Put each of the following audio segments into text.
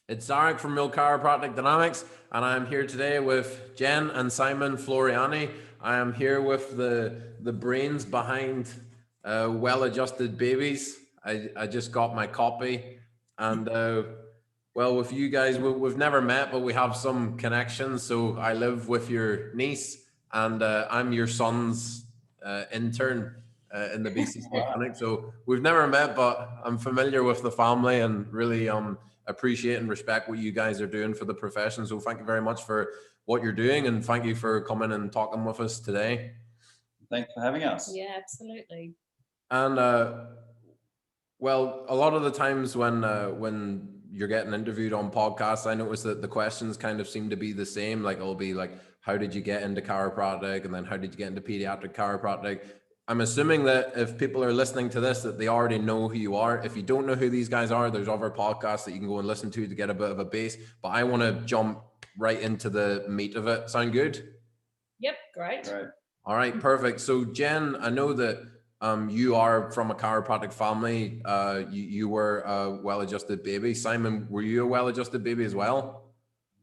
It's Zarek from Real Chiropractic Dynamics, and I'm here today with Jen and Simon Floreani. I am here with the brains behind Well-Adjusted Babies. I just got my copy, and well, with you guys, we've never met, but we have some connections. So I live with your niece, and I'm your son's intern in the BC State Clinic. So we've never met, but I'm familiar with the family and really appreciate and respect what you guys are doing for the profession. So thank you very much for what you're doing, and thank you for coming and talking with us today. Thanks for having us. Yeah, absolutely. And well, a lot of the times when you're getting interviewed on podcasts, I notice that the questions kind of seem to be the same. Like it'll be like, how did you get into chiropractic? And then how did you get into pediatric chiropractic? I'm assuming that if people are listening to this, that they already know who you are. If you don't know who these guys are, there's other podcasts that you can go and listen to get a bit of a base. But I want to jump right into the meat of it. Sound good? Yep, great. All right, perfect. So Jen, I know that you are from a chiropractic family. You were a well-adjusted baby. Simon, were you a well-adjusted baby as well?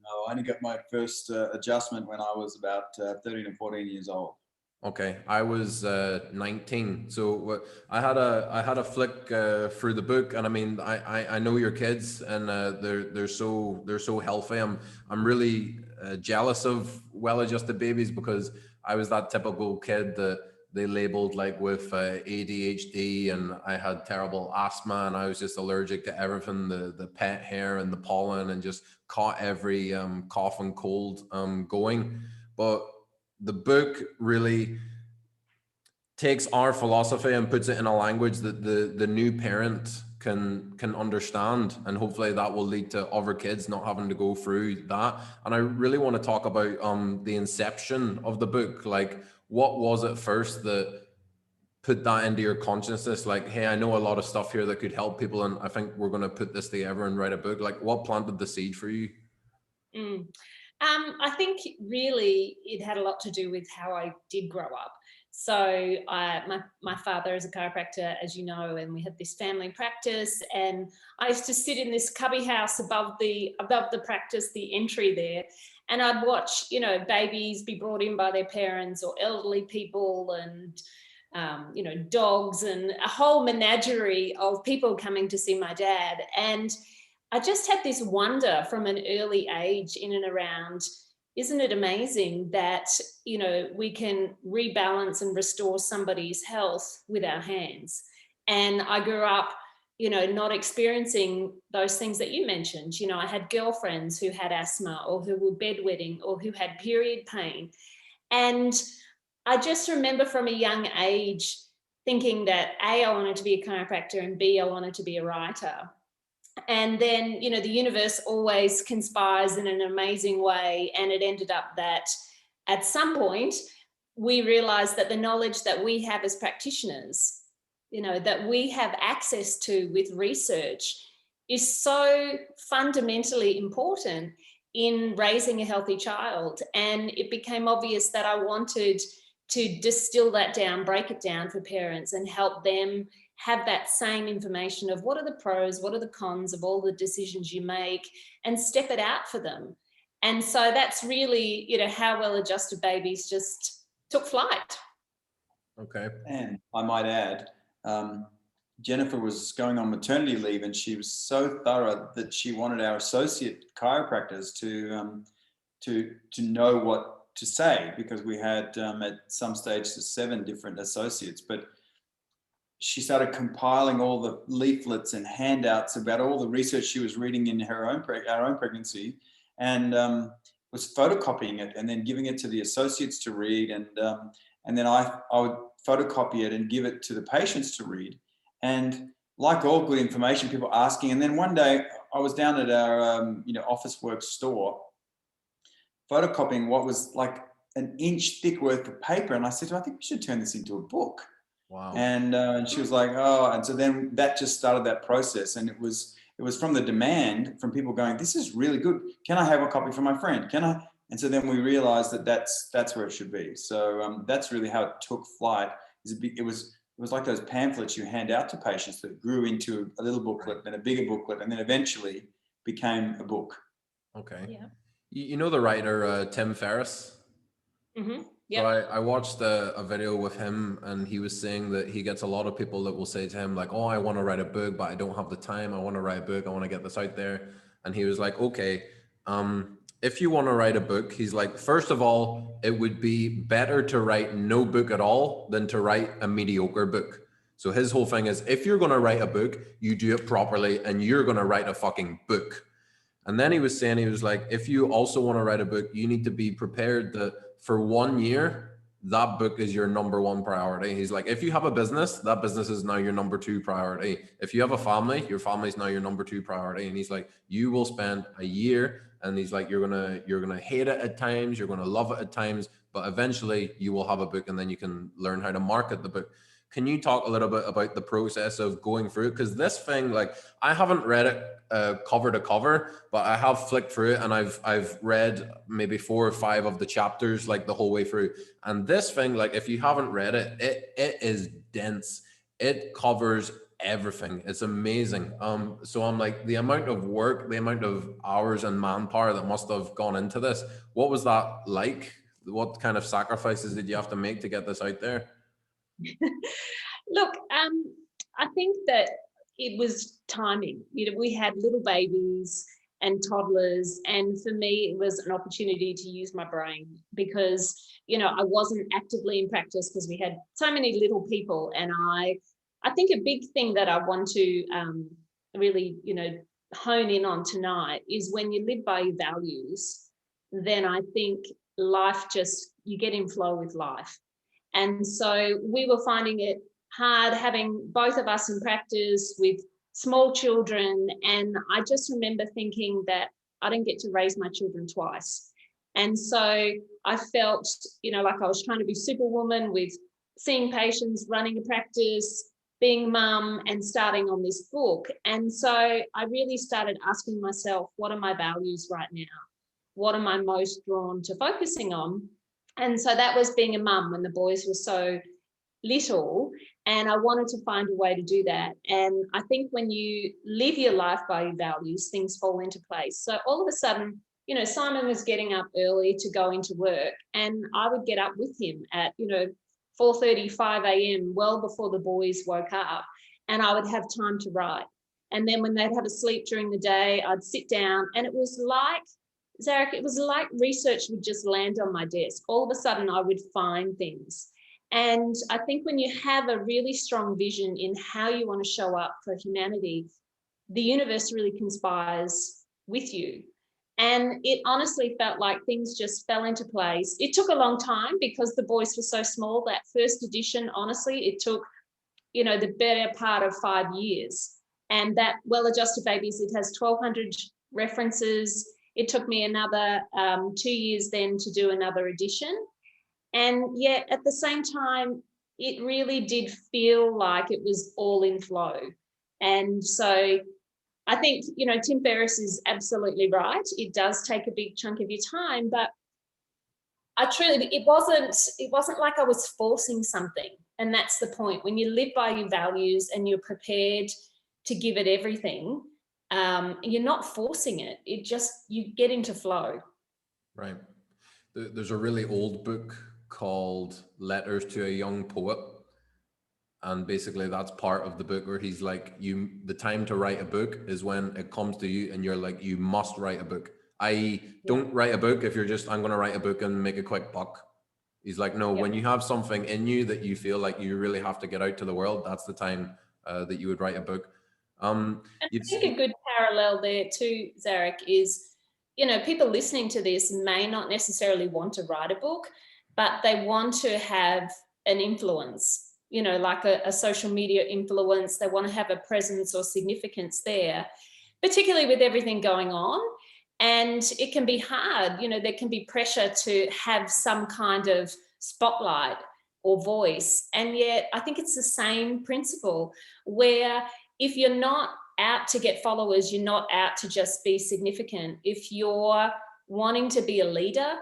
No, I only got my first adjustment when I was about 13 or 14 years old. Okay, I was 19. So I had a flick through the book, and I mean, I know your kids, and they're so healthy. I'm really jealous of well-adjusted babies, because I was that typical kid that they labeled like with ADHD, and I had terrible asthma, and I was just allergic to everything, the pet hair and the pollen, and just caught every cough and cold going. But the book really takes our philosophy and puts it in a language that the new parent can understand, and hopefully that will lead to other kids not having to go through that. And I really want to talk about the inception of the book. Like, what was it first that put that into your consciousness? Like, hey, I know a lot of stuff here that could help people, and I think we're going to put this together and write a book. Like, what planted the seed for you? I think really it had a lot to do with how I did grow up. So my father is a chiropractor, as you know, and we had this family practice, and I used to sit in this cubby house above the practice, the entry there, and I'd watch, you know, babies be brought in by their parents, or elderly people, and you know, dogs, and a whole menagerie of people coming to see my dad. And I just had this wonder from an early age in and around, isn't it amazing that, you know, we can rebalance and restore somebody's health with our hands? And I grew up, you know, not experiencing those things that you mentioned. You know, I had girlfriends who had asthma, or who were bedwetting, or who had period pain. And I just remember from a young age thinking that A, I wanted to be a chiropractor, and B, I wanted to be a writer. And then, you know, the universe always conspires in an amazing way. And it ended up that at some point, we realized that the knowledge that we have as practitioners, you know, that we have access to with research, is so fundamentally important in raising a healthy child. And it became obvious that I wanted to distill that down, break it down for parents, and help them have that same information of what are the pros, what are the cons of all the decisions you make, and step it out for them. And so that's really, you know, how Well-Adjusted Babies just took flight. Okay. And I might add, Jennifer was going on maternity leave, and she was so thorough that she wanted our associate chiropractors to know what to say, because we had at some stage 7 different associates. But she started compiling all the leaflets and handouts about all the research she was reading in our own pregnancy, and was photocopying it and then giving it to the associates to read, and then I would photocopy it and give it to the patients to read. And like all good information, people asking. And then one day I was down at our office work store, photocopying what was like an inch thick worth of paper, and I said, I think we should turn this into a book. Wow. And she was like, oh, and so then that just started that process. And it was from the demand from people going, this is really good. Can I have a copy for my friend? Can I? And so then we realized that that's where it should be. So that's really how it took flight. It was like those pamphlets you hand out to patients that grew into a little booklet, then a bigger booklet, and then eventually became a book. Okay. Yeah. You know the writer Tim Ferriss? Mm-hmm. So I watched a video with him, and he was saying that he gets a lot of people that will say to him like, oh, I want to write a book, but I don't have the time. I want to write a book. I want to get this out there. And he was like, okay, if you want to write a book, he's like, first of all, it would be better to write no book at all than to write a mediocre book. So his whole thing is, if you're going to write a book, you do it properly, and you're going to write a fucking book. And then he was saying, he was like, if you also want to write a book, you need to be prepared that for 1 year, that book is your number one priority. He's like, if you have a business, that business is now your number two priority. If you have a family, your family is now your number two priority. And he's like, you will spend a year, and he's like, you're gonna hate it at times, you're gonna love it at times, but eventually you will have a book, and then you can learn how to market the book. Can you talk a little bit about the process of going through it? Because this thing, like, I haven't read it cover to cover, but I have flicked through it, and I've read maybe 4 or 5 of the chapters, like the whole way through. And this thing, like, if you haven't read it, it is dense. It covers everything. It's amazing. So I'm like, the amount of work, the amount of hours and manpower that must have gone into this. What was that like? What kind of sacrifices did you have to make to get this out there? Look, I think that it was timing. You know, we had little babies and toddlers, and for me, it was an opportunity to use my brain because, you know, I wasn't actively in practice because we had so many little people. And I think a big thing that I want to really, you know, hone in on tonight is when you live by your values, then I think life just, you get in flow with life. And so we were finding it hard having both of us in practice with small children. And I just remember thinking that I didn't get to raise my children twice. And so I felt, you know, like I was trying to be superwoman with seeing patients, running a practice, being mum, and starting on this book. And so I really started asking myself, what are my values right now? What am I most drawn to focusing on? And so that was being a mum when the boys were so little, and I wanted to find a way to do that. And I think when you live your life by your values, things fall into place. So all of a sudden, you know, Simon was getting up early to go into work, and I would get up with him at, you know, 4:30, 5 a.m., well before the boys woke up, and I would have time to write. And then when they'd have a sleep during the day, I'd sit down, and it was like, Zarek, it was like research would just land on my desk. All of a sudden, I would find things. And I think when you have a really strong vision in how you want to show up for humanity, the universe really conspires with you. And it honestly felt like things just fell into place. It took a long time because the boys were so small. That first edition, honestly, it took, you know, the better part of 5 years. And that Well-Adjusted Babies, it has 1,200 references. It took me another 2 years then to do another edition. And yet at the same time, it really did feel like it was all in flow. And so I think, you know, Tim Ferriss is absolutely right. It does take a big chunk of your time, but I truly, it wasn't like I was forcing something. And that's the point. When you live by your values and you're prepared to give it everything, you're not forcing it. It just, you get into flow. Right. There's a really old book called Letters to a Young Poet. And basically that's part of the book where he's like, the time to write a book is when it comes to you and you're like, you must write a book. Don't write a book if you're just, I'm going to write a book and make a quick buck. He's like, no, when you have something in you that you feel like you really have to get out to the world, that's the time that you would write a book. I think a good parallel there too, Zarek, is, you know, people listening to this may not necessarily want to write a book, but they want to have an influence, you know, like a social media influence. They want to have a presence or significance there, particularly with everything going on. And it can be hard, you know, there can be pressure to have some kind of spotlight or voice. And yet I think it's the same principle where if you're not out to get followers, you're not out to just be significant. If you're wanting to be a leader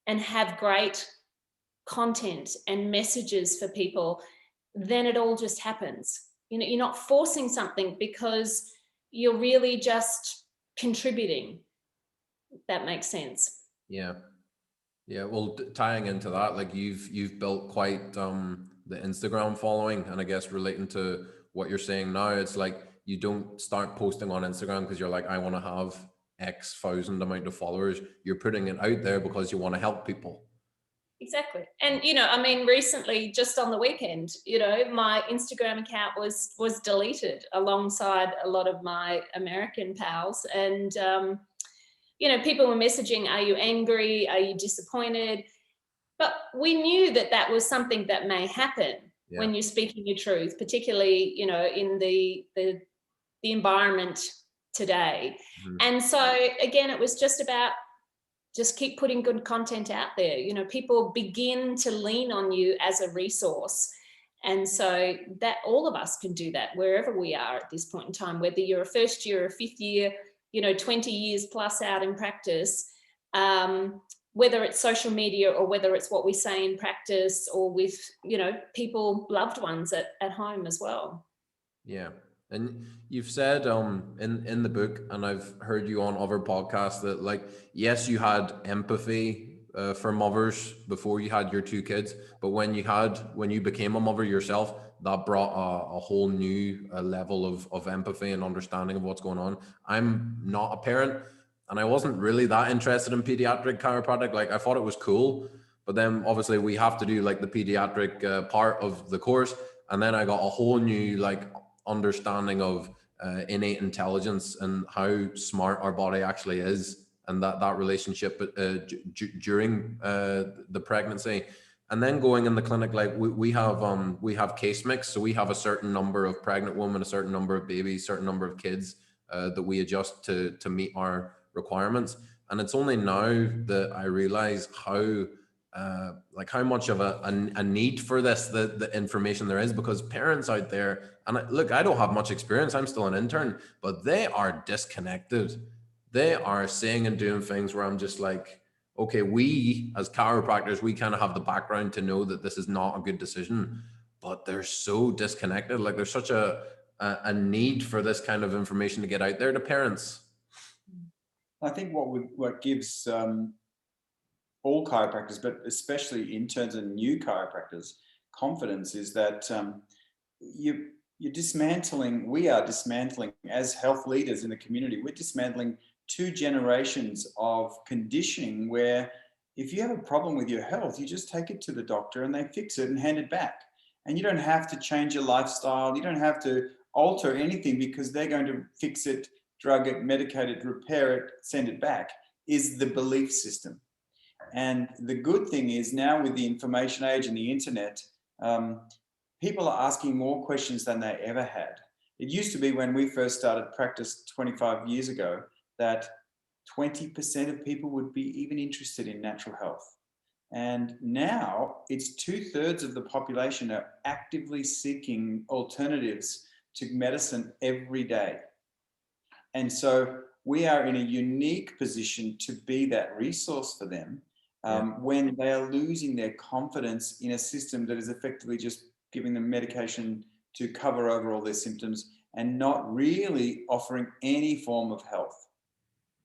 and have great content and messages for people, then it all just happens. You know, you're not forcing something because you're really just contributing. That makes sense. Yeah. Yeah. Well, tying into that, like you've built quite the Instagram following, and I guess relating to what you're saying now, it's like you don't start posting on Instagram because you're like, I want to have X thousand amount of followers. You're putting it out there because you want to help people. Exactly. And, you know, I mean, recently, just on the weekend, you know, my Instagram account was deleted alongside a lot of my American pals. And, you know, people were messaging, are you angry? Are you disappointed? But we knew that that was something that may happen when you're speaking your truth, particularly, you know, in the environment today. And so, again, it was just about just keep putting good content out there. You know, people begin to lean on you as a resource. And so that all of us can do that wherever we are at this point in time, whether you're a first year or a fifth year, you know, 20 years plus out in practice, whether it's social media or whether it's what we say in practice or with, you know, people, loved ones at home as well. Yeah. And you've said in the book, and I've heard you on other podcasts, that like, yes, you had empathy for mothers before you had your two kids, but when you became a mother yourself, that brought a whole new level of empathy and understanding of what's going on. I'm not a parent, and I wasn't really that interested in pediatric chiropractic. Like, I thought it was cool, but then obviously we have to do like the pediatric part of the course, and then I got a whole new like understanding of innate intelligence and how smart our body actually is, and that relationship during the pregnancy. And then going in the clinic, like we have case mix, so we have a certain number of pregnant women, a certain number of babies, certain number of kids that we adjust to meet our requirements. And it's only now that I realize how much of a need for this, the information there is, because parents out there, and look, I don't have much experience, I'm still an intern, but they are disconnected. They are saying and doing things where I'm just like, okay, we as chiropractors, we kind of have the background to know that this is not a good decision, but they're so disconnected. Like, there's such a need for this kind of information to get out there to parents. I think what gives all chiropractors, but especially interns and new chiropractors, confidence is that we are dismantling as health leaders in the community, we're dismantling 2 generations of conditioning where if you have a problem with your health, you just take it to the doctor and they fix it and hand it back. And you don't have to change your lifestyle. You don't have to alter anything because they're going to fix it, drug it, medicate it, repair it, send it back, is the belief system. And the good thing is now with the information age and the internet, people are asking more questions than they ever had. It used to be when we first started practice 25 years ago that 20% of people would be even interested in natural health. And now it's 2/3 of the population are actively seeking alternatives to medicine every day. And so we are in a unique position to be that resource for them when they are losing their confidence in a system that is effectively just giving them medication to cover over all their symptoms and not really offering any form of health.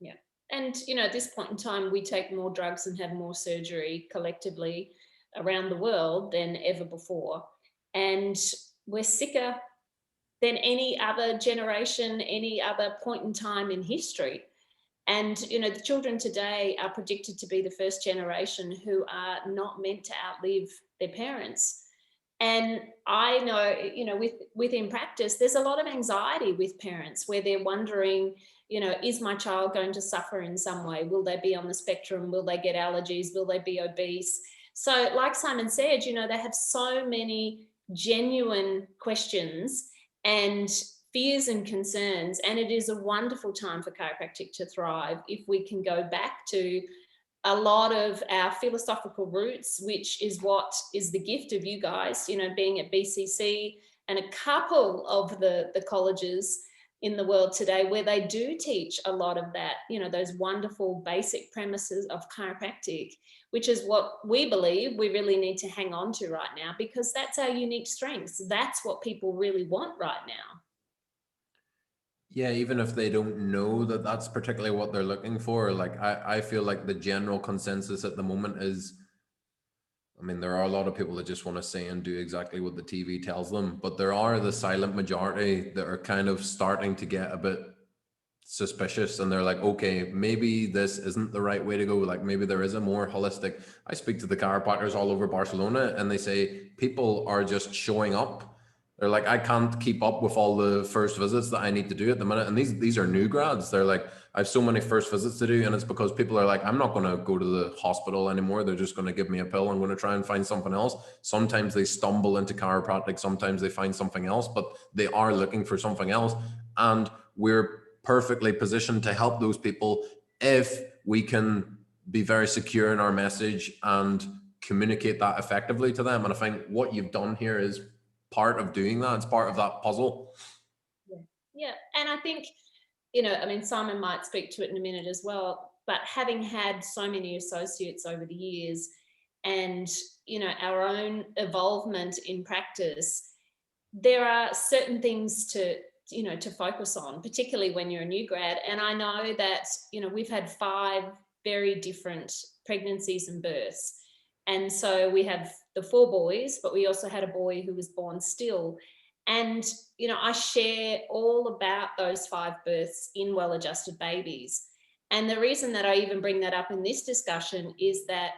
Yeah. And, you know, at this point in time, we take more drugs and have more surgery collectively around the world than ever before. And we're sicker than any other generation, any other point in time in history. And, you know, the children today are predicted to be the first generation who are not meant to outlive their parents. And I know, you know, within practice, there's a lot of anxiety with parents where they're wondering, you know, is my child going to suffer in some way? Will they be on the spectrum? Will they get allergies? Will they be obese? So like Simon said, you know, they have so many genuine questions and fears and concerns. And it is a wonderful time for chiropractic to thrive if we can go back to a lot of our philosophical roots, which is what is the gift of you guys, you know, being at BCC and a couple of the colleges in the world today where they do teach a lot of that, you know, those wonderful basic premises of chiropractic, which is what we believe we really need to hang on to right now, because that's our unique strengths. That's what people really want right now. Yeah, even if they don't know that that's particularly what they're looking for, like I feel like the general consensus at the moment is, I mean, there are a lot of people that just want to say and do exactly what the TV tells them, but there are the silent majority that are kind of starting to get a bit suspicious, and they're like, okay, maybe this isn't the right way to go. Like maybe there is a more holistic. I speak to the chiropractors all over Barcelona, and they say people are just showing up. They're like, I can't keep up with all the first visits that I need to do at the minute. And these are new grads. They're like, I have so many first visits to do, and it's because people are like, I'm not going to go to the hospital anymore. They're just going to give me a pill. I'm going to try and find something else. Sometimes they stumble into chiropractic. Sometimes they find something else, but they are looking for something else. And we're perfectly positioned to help those people if we can be very secure in our message and communicate that effectively to them. And I think what you've done here is part of doing that. It's part of that puzzle. Yeah. And I think, I mean, Simon might speak to it in a minute as well, but having had so many associates over the years and, our own evolvement in practice, there are certain things to focus on, particularly when you're a new grad. And I know that, we've had 5 very different pregnancies and births. And so we have the 4 boys, but we also had a boy who was born still. And, I share all about those 5 births in Well-Adjusted Babies. And the reason that I even bring that up in this discussion is that,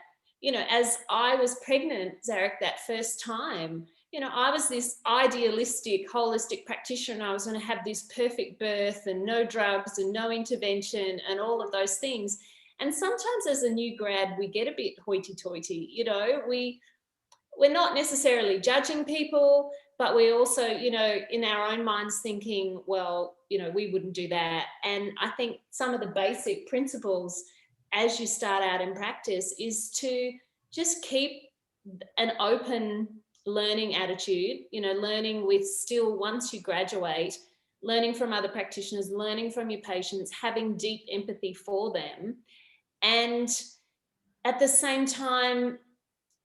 as I was pregnant, Zarek, that first time, I was this idealistic, holistic practitioner, and I was going to have this perfect birth and no drugs and no intervention and all of those things. And sometimes as a new grad, we get a bit hoity-toity, we're not necessarily judging people, but we also, in our own minds thinking, well, we wouldn't do that. And I think some of the basic principles as you start out in practice is to just keep an open learning attitude, learning with still, once you graduate, learning from other practitioners, learning from your patients, having deep empathy for them. And at the same time,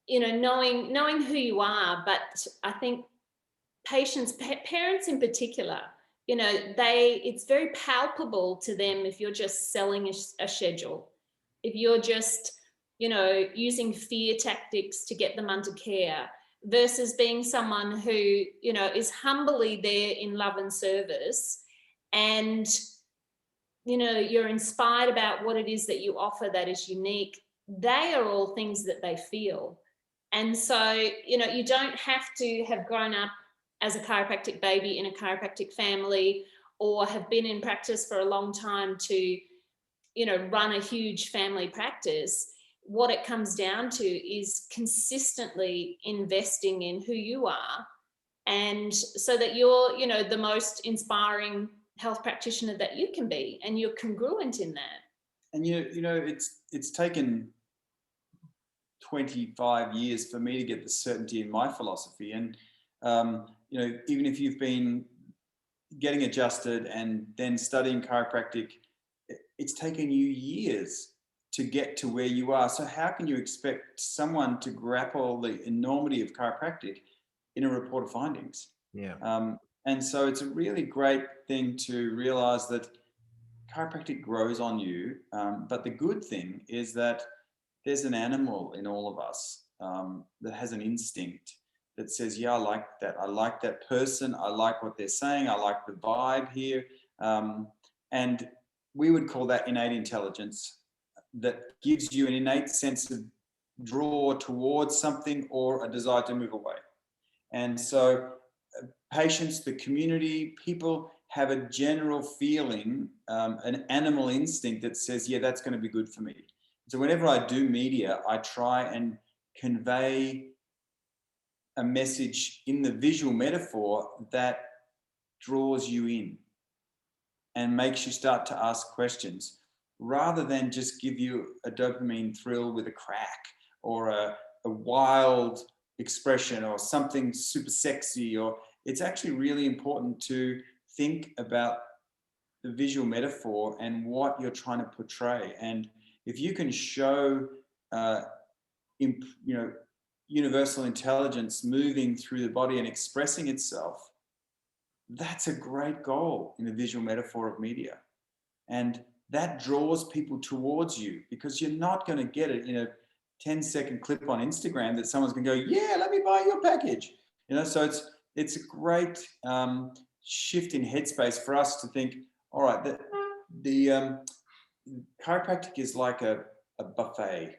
knowing who you are. But I think patients, parents in particular, it's very palpable to them if you're just selling a schedule, if you're just, using fear tactics to get them under care, versus being someone who, is humbly there in love and service, and, you're inspired about what it is that you offer that is unique. They are all things that they feel. And so, you don't have to have grown up as a chiropractic baby in a chiropractic family or have been in practice for a long time to, run a huge family practice. What it comes down to is consistently investing in who you are, and so that you're, the most inspiring health practitioner that you can be, and you're congruent in that. And it's taken 25 years for me to get the certainty in my philosophy. And even if you've been getting adjusted and then studying chiropractic, it's taken you years to get to where you are. So how can you expect someone to grapple the enormity of chiropractic in a report of findings? Yeah. And so it's a really great thing to realize that chiropractic grows on you. But the good thing is that there's an animal in all of us that has an instinct that says, yeah, I like that. I like that person. I like what they're saying. I like the vibe here. And we would call that innate intelligence, that gives you an innate sense of draw towards something or a desire to move away. And so patients, the community, people have a general feeling, an animal instinct that says, yeah, that's going to be good for me. So whenever I do media, I try and convey a message in the visual metaphor that draws you in and makes you start to ask questions, rather than just give you a dopamine thrill with a crack or a wild expression or something super sexy. Or it's actually really important to think about the visual metaphor and what you're trying to portray. And if you can show, universal intelligence moving through the body and expressing itself, that's a great goal in the visual metaphor of media. And that draws people towards you, because you're not going to get it in a 10-second clip on Instagram that someone's going to go, yeah, let me buy your package. So it's a great shift in headspace for us to think, all right, the chiropractic is like a buffet,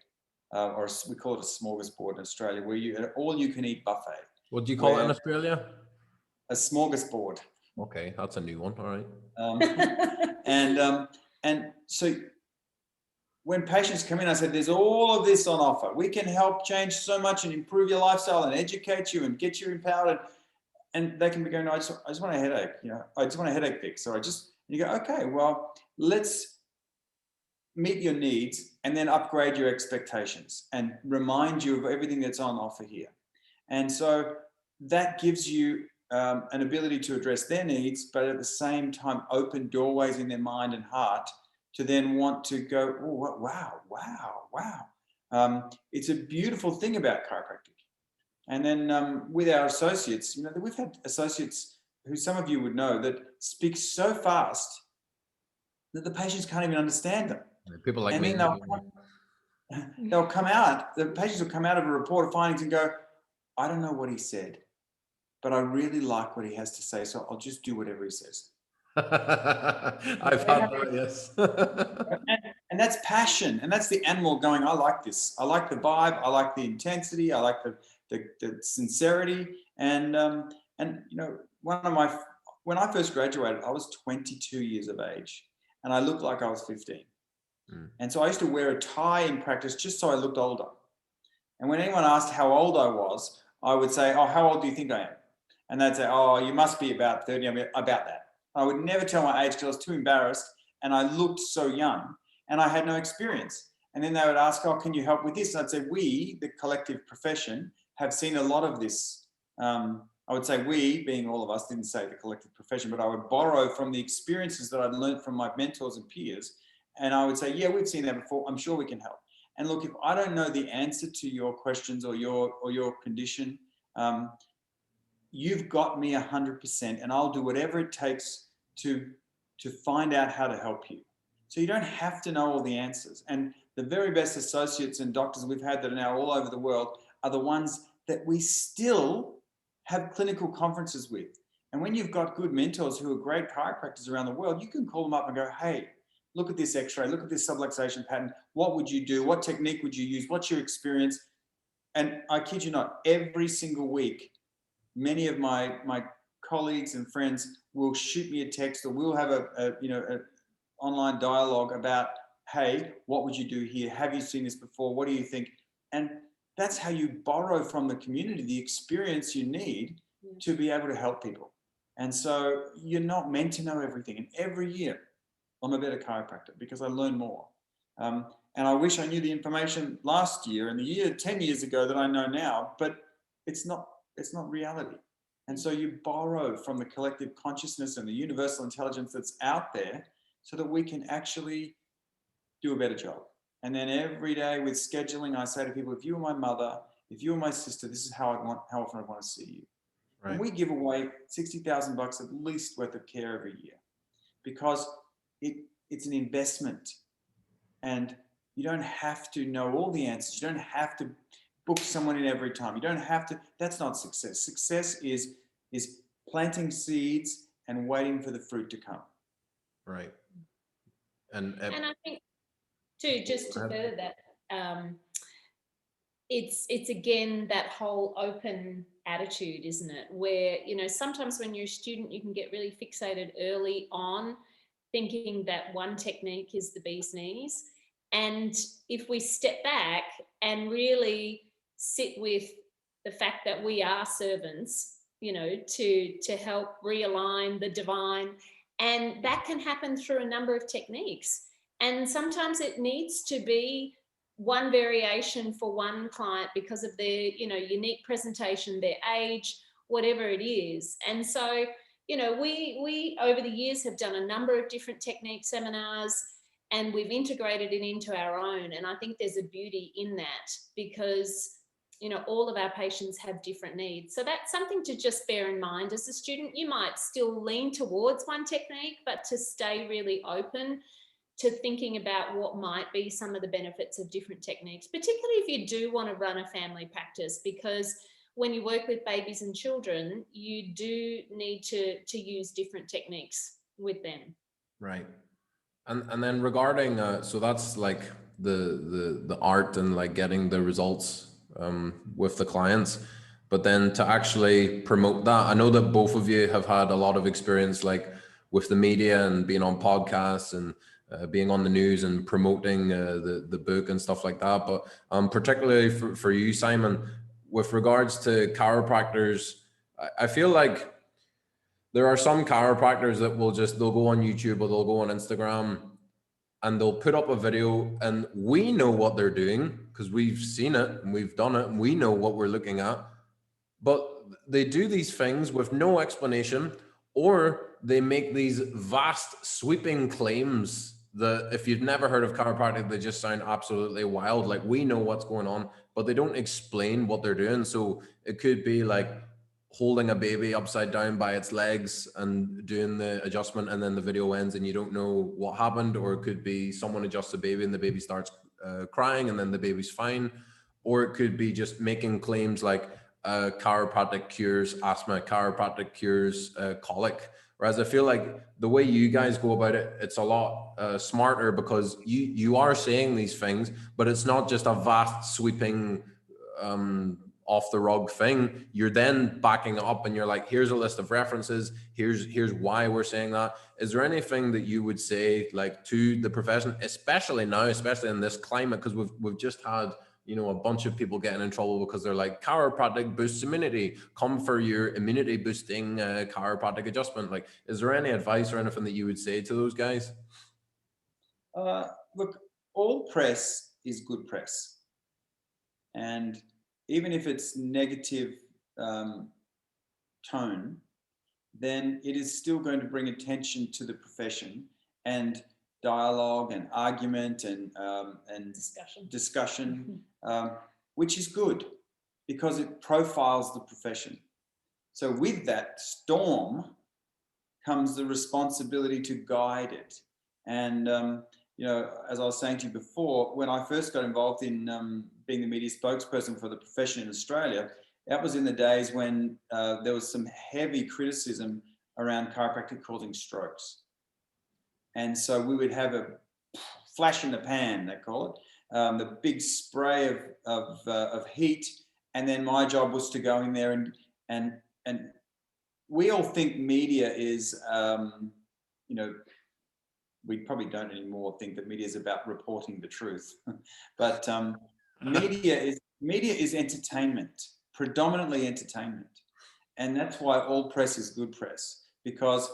or we call it a smorgasbord in Australia, where you all you can eat buffet. What do you call it in Australia? A smorgasbord. Okay, that's a new one. All right. And so when patients come in, I said, there's all of this on offer. We can help change so much and improve your lifestyle and educate you and get you empowered. And they can be going, no, I just want a headache. I just want a headache fix. So you go, okay, well, let's meet your needs and then upgrade your expectations and remind you of everything that's on offer here. And so that gives you an ability to address their needs, but at the same time, open doorways in their mind and heart to then want to go, oh, wow. It's a beautiful thing about chiropractic. And then with our associates, we've had associates who some of you would know that speak so fast that the patients can't even understand them. People like me. They'll come out, the patients will come out of a report of findings and go, I don't know what he said, but I really like what he has to say, so I'll just do whatever he says. I've had that, yes. and that's passion, and that's the animal going, I like this. I like the vibe, I like the intensity, I like the sincerity. And when I first graduated, I was 22 years of age, and I looked like I was 15. And so I used to wear a tie in practice just so I looked older. And when anyone asked how old I was, I would say, oh, how old do you think I am? And they'd say, oh, you must be about 30. I mean, about that. I would never tell my age because I was too embarrassed, and I looked so young and I had no experience. And then they would ask, oh, can you help with this? And I'd say, we, the collective profession, have seen a lot of this. I would say we, being all of us, didn't say the collective profession, but I would borrow from the experiences that I'd learned from my mentors and peers. And I would say, yeah, we've seen that before. I'm sure we can help. And look, if I don't know the answer to your questions or your condition, you've got me 100%, and I'll do whatever it takes to find out how to help you. So you don't have to know all the answers. And the very best associates and doctors we've had that are now all over the world are the ones that we still have clinical conferences with. And when you've got good mentors who are great chiropractors around the world, you can call them up and go, hey, look at this x-ray, look at this subluxation pattern. What would you do? What technique would you use? What's your experience? And I kid you not, every single week, many of my colleagues and friends will shoot me a text, or we'll have an online dialogue about, hey, what would you do here? Have you seen this before? What do you think? And that's how you borrow from the community the experience you need to be able to help people. And so you're not meant to know everything. And every year, I'm a better chiropractor because I learn more. And I wish I knew the information last year and the year 10 years ago that I know now, but it's not reality. And so you borrow from the collective consciousness and the universal intelligence that's out there so that we can actually do a better job. And then every day with scheduling, I say to people, if you were my mother, if you were my sister, this is how often I want to see you. Right. And we give away $60,000 at least worth of care every year because it's an investment, and you don't have to know all the answers. You don't have to book someone in every time. You don't have to. That's not success. Success is planting seeds and waiting for the fruit to come. Right. And I think too, just to further that, it's again that whole open attitude, isn't it? Where sometimes when you're a student, you can get really fixated early on, thinking that one technique is the bee's knees. And if we step back and really sit with the fact that we are servants, to help realign the divine, and that can happen through a number of techniques. And sometimes it needs to be one variation for one client because of their, unique presentation, their age, whatever it is. And so, we over the years have done a number of different technique seminars, and we've integrated it into our own. And I think there's a beauty in that because, you know, all of our patients have different needs. So that's something to just bear in mind as a student. You might still lean towards one technique, but to stay really open to thinking about what might be some of the benefits of different techniques, particularly if you do want to run a family practice, because when you work with babies and children, you do need to use different techniques with them. Right. And then regarding, so that's like the art and like getting the results with the clients, but then to actually promote that, I know that both of you have had a lot of experience like with the media and being on podcasts and being on the news and promoting the book and stuff like that. But particularly for you, Simon, with regards to chiropractors, I feel like there are some chiropractors that they'll go on YouTube or they'll go on Instagram and they'll put up a video and we know what they're doing because we've seen it and we've done it and we know what we're looking at. But they do these things with no explanation, or they make these vast sweeping claims that if you've never heard of chiropractic, they just sound absolutely wild. Like we know what's going on, but they don't explain what they're doing. So it could be like holding a baby upside down by its legs and doing the adjustment, and then the video ends and you don't know what happened. Or it could be someone adjusts the baby and the baby starts crying and then the baby's fine. Or it could be just making claims like chiropractic cures asthma, chiropractic cures colic. Whereas I feel like the way you guys go about it, it's a lot smarter, because you are saying these things, but it's not just a vast sweeping off the rug thing. You're then backing up and you're like, here's a list of references, here's why we're saying that. Is there anything that you would say like to the profession, especially now, especially in this climate, because we've just had, you know, a bunch of people getting in trouble because they're like, chiropractic boosts immunity, come for your immunity boosting chiropractic adjustment. Like, is there any advice or anything that you would say to those guys? Look, all press is good press. And even if it's negative tone, then it is still going to bring attention to the profession and dialogue and argument and discussion, which is good because it profiles the profession. So with that storm comes the responsibility to guide it. And you know, as I was saying to you before, when I first got involved in being the media spokesperson for the profession in Australia, that was in the days when there was some heavy criticism around chiropractic causing strokes. And so we would have a flash in the pan, they call it, the big spray of heat. And then my job was to go in there and we all think media is, you know, we probably don't anymore think that media is about reporting the truth, but media is entertainment, predominantly entertainment. And that's why all press is good press, because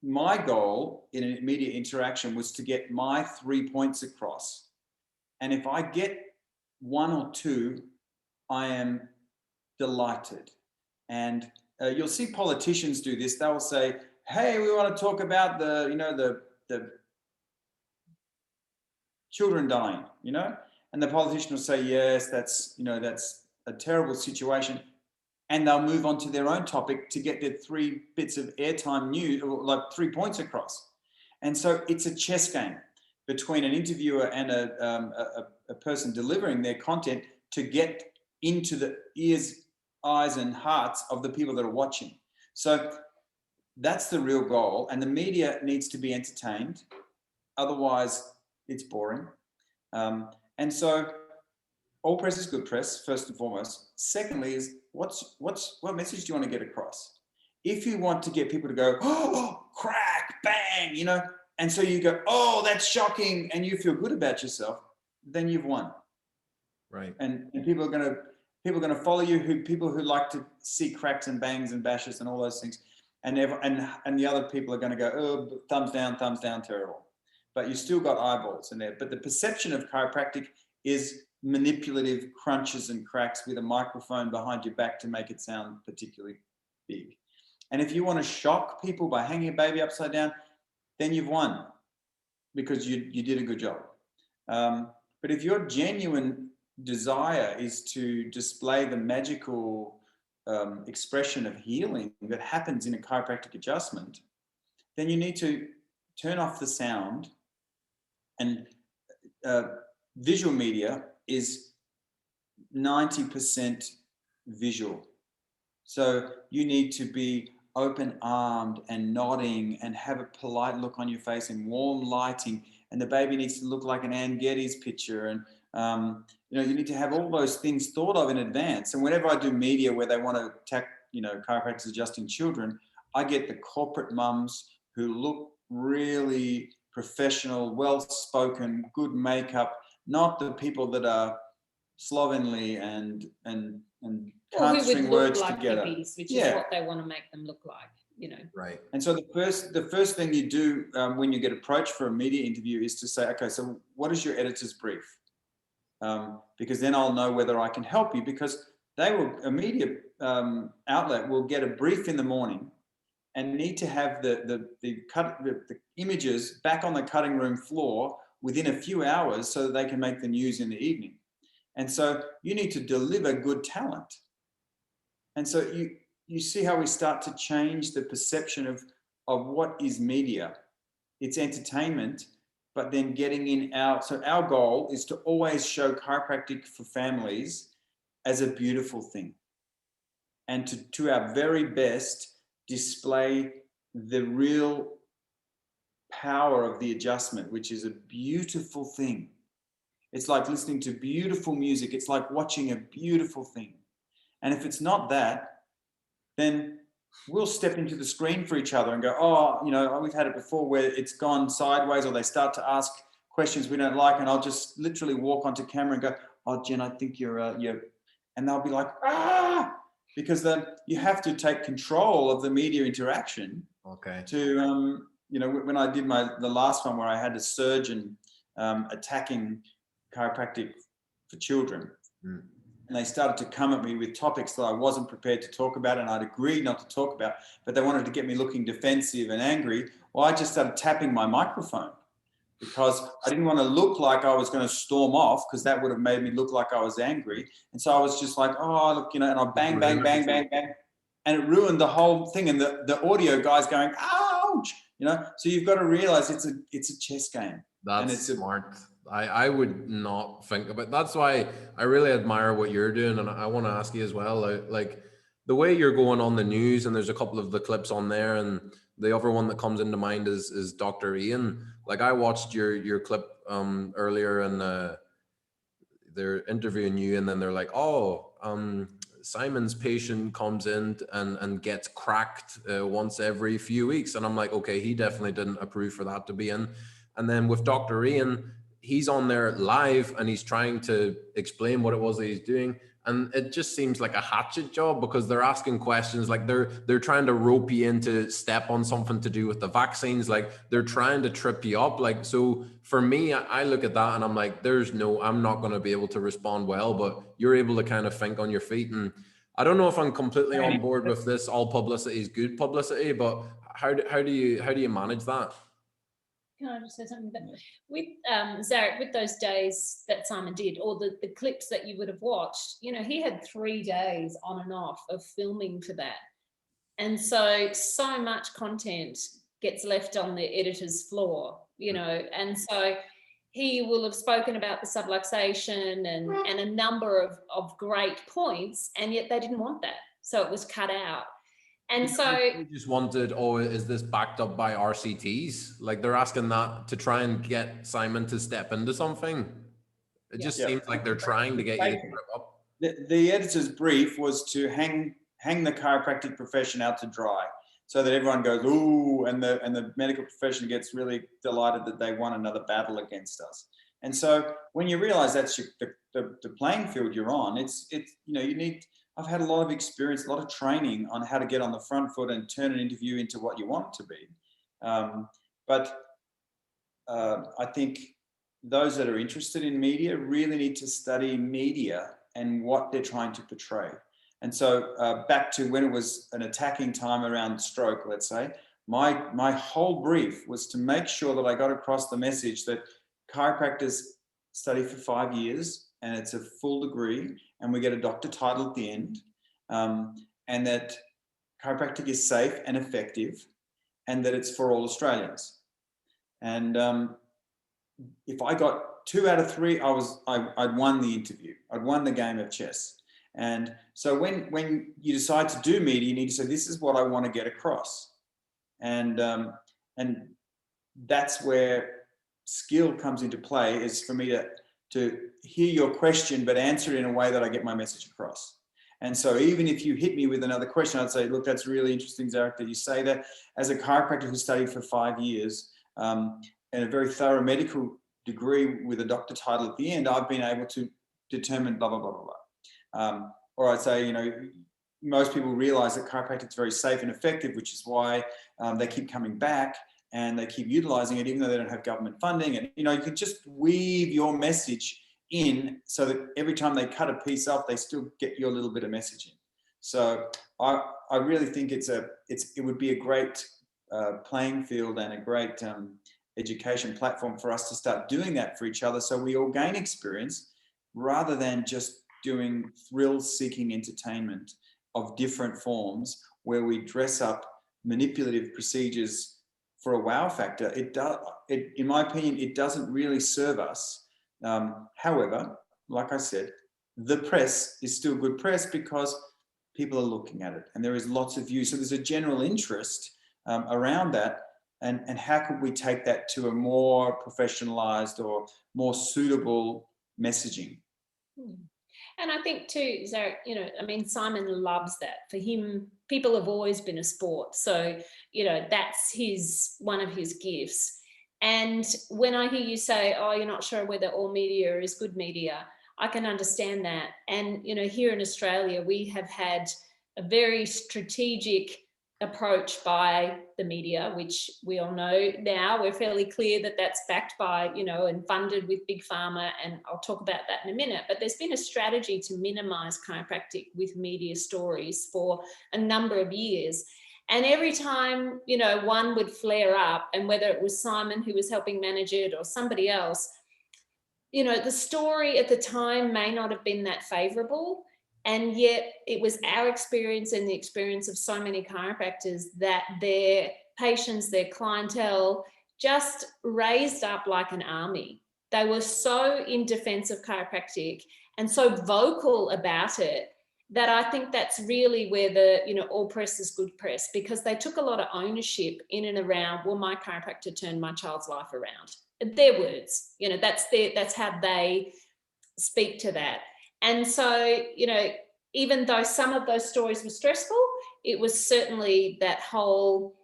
my goal in a media interaction was to get my 3 points across. And if I get one or two, I am delighted. And you'll see politicians do this. They'll say, hey, we want to talk about the children dying, you know? And the politician will say, yes, that's a terrible situation. And they'll move on to their own topic to get their 3 bits of airtime news, or like 3 points across. And so it's a chess game between an interviewer and a person delivering their content to get into the ears, eyes, and hearts of the people that are watching. So that's the real goal. And the media needs to be entertained. Otherwise, it's boring. And so all press is good press, first and foremost. Secondly is what message do you want to get across? If you want to get people to go, oh, crack, bang, you know, and so you go, oh, that's shocking, and you feel good about yourself, then you've won. Right. And people are going to follow you, people who like to see cracks and bangs and bashes and all those things. And the other people are going to go, oh, thumbs down, terrible. But you still got eyeballs in there. But the perception of chiropractic is manipulative crunches and cracks with a microphone behind your back to make it sound particularly big. And if you want to shock people by hanging a baby upside down, then you've won because you did a good job. But if you're genuine desire is to display the magical expression of healing that happens in a chiropractic adjustment, then you need to turn off the sound. And visual media is 90% visual. So you need to be open-armed and nodding and have a polite look on your face and warm lighting. And the baby needs to look like an Ann Geddes picture. And, you need to have all those things thought of in advance. And whenever I do media where they want to attack, chiropractors adjusting children, I get the corporate mums who look really professional, well-spoken, good makeup, not the people that are slovenly and can't string words together. Hippies, which is what they want to make them look like, Right. And so the first thing you do when you get approached for a media interview is to say, okay, so what is your editor's brief? Because then I'll know whether I can help you, because a media outlet will get a brief in the morning and need to have the images back on the cutting room floor within a few hours so that they can make the news in the evening. And so you need to deliver good talent. And so you see how we start to change the perception of what is media. It's entertainment, but then getting in out. So our goal is to always show chiropractic for families as a beautiful thing, and to our very best display the real power of the adjustment, which is a beautiful thing. It's like listening to beautiful music. It's like watching a beautiful thing. And if it's not that, then we'll step into the screen for each other and go, we've had it before where it's gone sideways, or they start to ask questions we don't like, and I'll just literally walk onto camera and go, oh, Jen, I think you're, and they'll be like, because then you have to take control of the media interaction. Okay. To, when I did the last one where I had a surgeon attacking chiropractic for children, and they started to come at me with topics that I wasn't prepared to talk about, and I'd agreed not to talk about, but they wanted to get me looking defensive and angry. Well, I just started tapping my microphone because I didn't want to look like I was going to storm off, because that would have made me look like I was angry. And so I was just like, oh, look, and I bang, bang, bang, bang, bang. And it ruined the whole thing. And the audio guy's going, ouch, so you've got to realize it's a chess game. That's smart. I would not think about. That's why I really admire what you're doing. And I want to ask you as well, like the way you're going on the news, and there's a couple of the clips on there, and the other one that comes into mind is Dr. Ian. Like, I watched your clip earlier, and they're interviewing you, and then they're like, Simon's patient comes in and gets cracked once every few weeks. And I'm like, okay, he definitely didn't approve for that to be in. And then with Dr. Ian, he's on there live and he's trying to explain what it was that he's doing. And it just seems like a hatchet job, because they're asking questions, like they're trying to rope you into step on something to do with the vaccines. Like, they're trying to trip you up. Like, so for me, I look at that and I'm like, I'm not going to be able to respond well, but you're able to kind of think on your feet. And I don't know if I'm completely on board with this, all publicity is good publicity, but how do you manage that? Can I just say something? With Zarek, with those days that Simon did, or the clips that you would have watched, he had 3 days on and off of filming for that. And so much content gets left on the editor's floor, and so he will have spoken about the subluxation and a number of great points, and yet they didn't want that. So it was cut out. And so you just wanted, is this backed up by RCTs? Like, they're asking that to try and get Simon to step into something. It just seems like they're trying to get you to grip up. The editor's brief was to hang the chiropractic profession out to dry, so that everyone goes, ooh, and the medical profession gets really delighted that they won another battle against us. And so when you realize that's the playing field you're on, you need. I've had a lot of experience, a lot of training on how to get on the front foot and turn an interview into what you want it to be. But I think those that are interested in media really need to study media and what they're trying to portray. And so back to when it was an attacking time around stroke, let's say, my whole brief was to make sure that I got across the message that chiropractors study for 5 years, and it's a full degree, and we get a doctor title at the end, and that chiropractic is safe and effective, and that it's for all Australians. And if I got 2 out of 3, I'd won the interview. I'd won the game of chess. And so when you decide to do media, you need to say, this is what I want to get across. And that's where skill comes into play, is for me to hear your question, but answer it in a way that I get my message across. And so even if you hit me with another question, I'd say, look, that's really interesting, Zarek, that you say that. As a chiropractor who studied for 5 years, and a very thorough medical degree with a doctor title at the end, I've been able to determine blah, blah, blah, blah, blah. Or I'd say, most people realize that chiropractic is very safe and effective, which is why they keep coming back and they keep utilizing it, even though they don't have government funding. And, you can just weave your message in so that every time they cut a piece up, they still get your little bit of message in. So I really think it would be a great playing field and a great education platform for us to start doing that for each other, so we all gain experience rather than just doing thrill-seeking entertainment of different forms where we dress up manipulative procedures for a wow factor. In my opinion, it doesn't really serve us. However, like I said, the press is still good press because people are looking at it and there is lots of views. So there's a general interest around that. And how could we take that to a more professionalized or more suitable messaging? And I think too, Zarek, Simon loves that. For him, people have always been a sport. So, that's one of his gifts. And when I hear you say, oh, you're not sure whether all media is good media, I can understand that. And, here in Australia, we have had a very strategic approach by the media, which we all know now. We're fairly clear that that's backed by, and funded with Big Pharma, and I'll talk about that in a minute. But there's been a strategy to minimize chiropractic with media stories for a number of years. And every time, one would flare up, and whether it was Simon who was helping manage it or somebody else, the story at the time may not have been that favorable. And yet it was our experience and the experience of so many chiropractors that their patients, their clientele, just raised up like an army. They were so in defense of chiropractic and so vocal about it that I think that's really where the, all press is good press, because they took a lot of ownership in and around, well, my chiropractor turned my child's life around. Their words, that's how they speak to that. And so, even though some of those stories were stressful, it was certainly that whole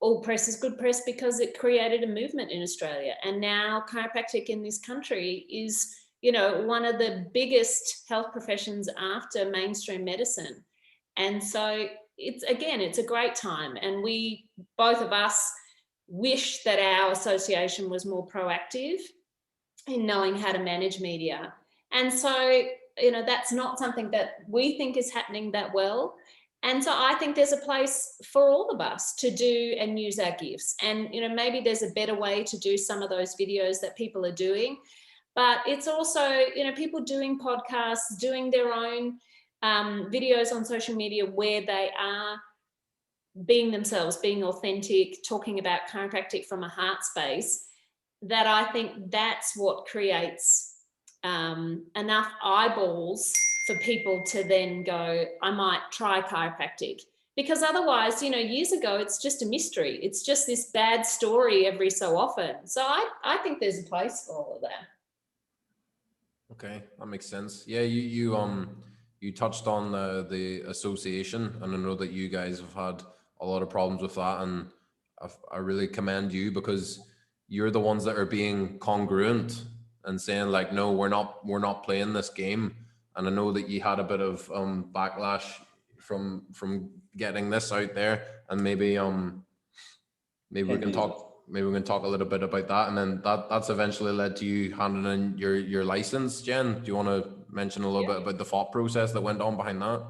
all press is good press, because it created a movement in Australia. And now chiropractic in this country is, one of the biggest health professions after mainstream medicine. And so it's a great time. And we, both of us, wish that our association was more proactive in knowing how to manage media. And so, that's not something that we think is happening that well. And so I think there's a place for all of us to do and use our gifts. And, maybe there's a better way to do some of those videos that people are doing. But it's also, people doing podcasts, doing their own videos on social media where they are being themselves, being authentic, talking about chiropractic from a heart space, that I think that's what creates enough eyeballs for people to then go, I might try chiropractic. Because otherwise, years ago, it's just a mystery. It's just this bad story every so often. So I think there's a place for all of that. Okay, that makes sense. Yeah, you touched on the association, and I know that you guys have had a lot of problems with that, and I really commend you, because you're the ones that are being congruent and saying like, no, we're not playing this game. And I know that you had a bit of backlash from getting this out there, and maybe we can talk a little bit about that. And then that's eventually led to you handing in your license. Jen, do you want to mention a little bit about the thought process that went on behind that?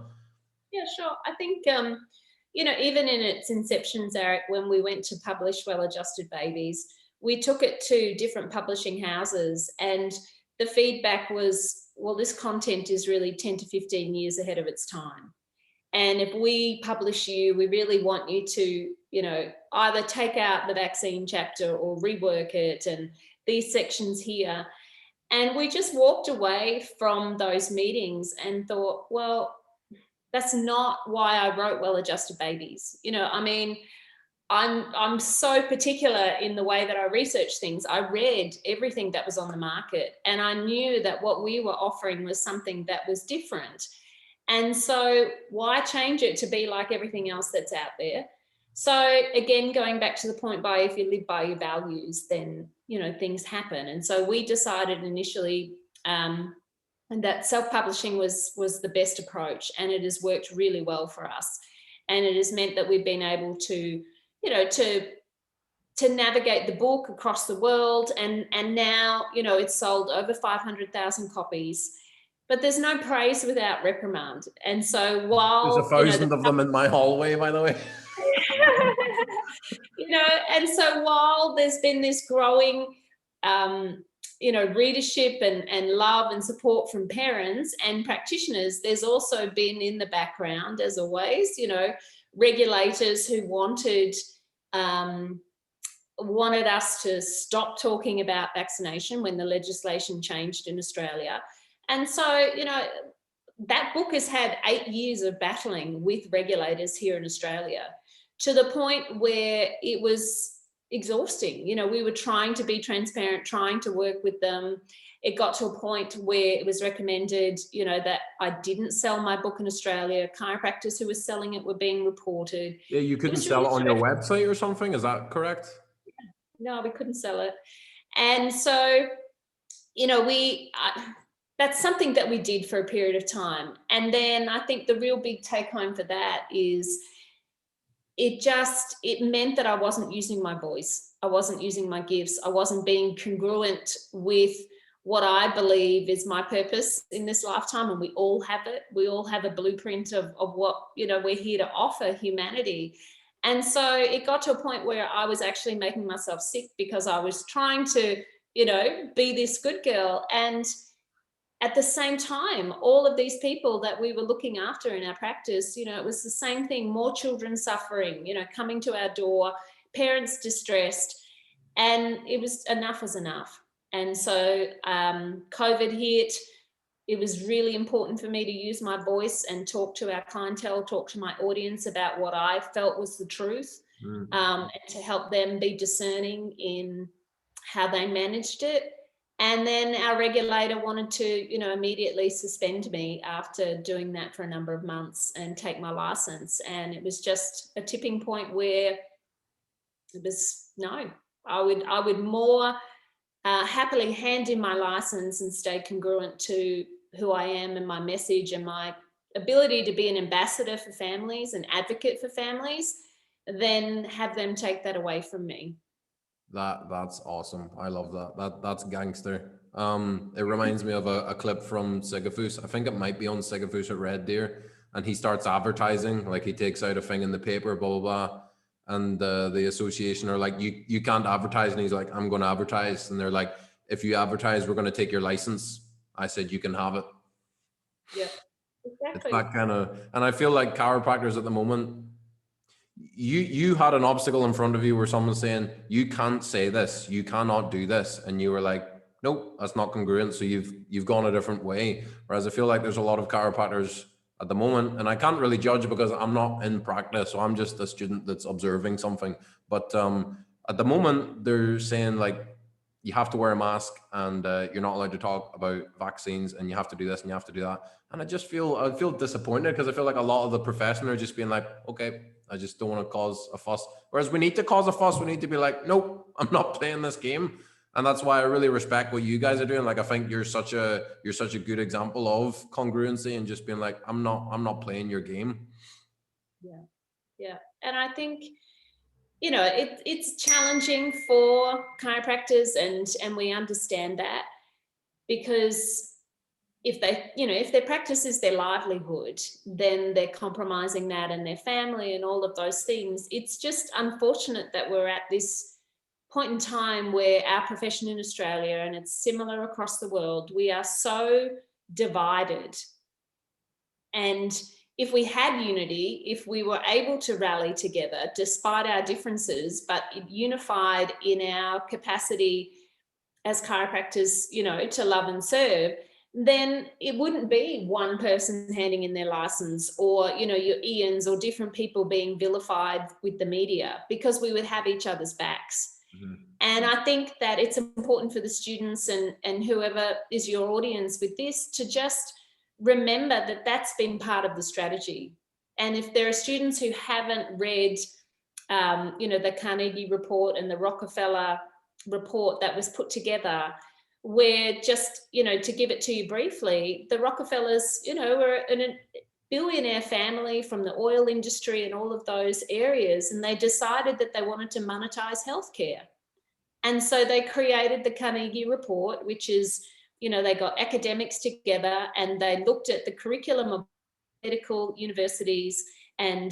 Yeah, sure. I think even in its inception, Zarek, when we went to publish Well-Adjusted Babies, we took it to different publishing houses, and the feedback was, well, this content is really 10 to 15 years ahead of its time. And if we publish you, we really want you to, either take out the vaccine chapter or rework it and these sections here. And we just walked away from those meetings and thought, well, that's not why I wrote Well-Adjusted Babies. I'm so particular in the way that I research things. I read everything that was on the market, and I knew that what we were offering was something that was different. And so why change it to be like everything else that's out there? So again, going back to the point by, if you live by your values, then, things happen. And so we decided initially that self-publishing was the best approach, and it has worked really well for us. And it has meant that we've been able to, to navigate the book across the world. And now, it's sold over 500,000 copies. But there's no praise without reprimand. And so while there's 1,000 of them in my hallway, by the way. And so while there's been this growing, readership and love and support from parents and practitioners, there's also been in the background, as always, regulators who wanted us to stop talking about vaccination when the legislation changed in Australia. And so, that book has had 8 years of battling with regulators here in Australia, to the point where it was exhausting. We were trying to be transparent, trying to work with them. It got to a point where it was recommended, that I didn't sell my book in Australia. Chiropractors who were selling it were being reported. Yeah, you couldn't sell it on your website or something. Is that correct? No, we couldn't sell it. And so, that's something that we did for a period of time. And then I think the real big take home for that is it meant that I wasn't using my voice. I wasn't using my gifts. I wasn't being congruent with what I believe is my purpose in this lifetime. And we all have it. We all have a blueprint of what, we're here to offer humanity. And so it got to a point where I was actually making myself sick, because I was trying to, be this good girl. And at the same time, all of these people that we were looking after in our practice, it was the same thing, more children suffering, coming to our door, parents distressed, and it was enough was enough. And so COVID hit. It was really important for me to use my voice and talk to our clientele, talk to my audience about what I felt was the truth, and to help them be discerning in how they managed it. And then our regulator wanted to, immediately suspend me after doing that for a number of months and take my license. And it was just a tipping point where it was, no, I would more happily hand in my license and stay congruent to who I am and my message and my ability to be an ambassador for families, an advocate for families, than have them take that away from me. That's awesome. I love that. That's gangster. It reminds me of a clip from Sigafus. I think it might be on Sigafus at Red Deer, and he starts advertising, like he takes out a thing in the paper, blah, blah, blah. And the association are like, you can't advertise. And he's like, I'm going to advertise. And they're like, if you advertise, we're going to take your license. I said, you can have it. Yeah, exactly. It's that kind of, and I feel like chiropractors at the moment, you had an obstacle in front of you where someone's saying, you can't say this, you cannot do this. And you were like, nope, that's not congruent. So you've gone a different way. Whereas I feel like there's a lot of chiropractors at the moment, and I can't really judge because I'm not in practice. So I'm just a student that's observing something. But at the moment they're saying like, you have to wear a mask, and you're not allowed to talk about vaccines, and you have to do this and you have to do that. And I feel disappointed, because I feel like a lot of the profession are just being like, okay, I just don't want to cause a fuss. Whereas we need to cause a fuss. We need to be like, nope, I'm not playing this game. And that's why I really respect what you guys are doing. Like, I think you're such a good example of congruency and just being like, I'm not playing your game. Yeah. And I think, it's challenging for chiropractors, and we understand that, because if their practice is their livelihood, then they're compromising that and their family and all of those things. It's just unfortunate that we're at this point in time where our profession in Australia, and it's similar across the world, we are so divided. And if we had unity, if we were able to rally together despite our differences, but unified in our capacity as chiropractors, you know, to love and serve, then it wouldn't be one person handing in their license, or, you know, your Ians or different people being vilified with the media, because we would have each other's backs. Mm-hmm. And I think that it's important for the students and whoever is your audience with this to just remember that that's been part of the strategy. And if there are students who haven't read, you know, the Carnegie Report and the Rockefeller report that was put together, where just, you know, to give it to you briefly, the Rockefellers, you know, were a billionaire family from the oil industry and all of those areas, and they decided that they wanted to monetize healthcare. And so they created the Carnegie Report, which is, you know, they got academics together and they looked at the curriculum of medical universities and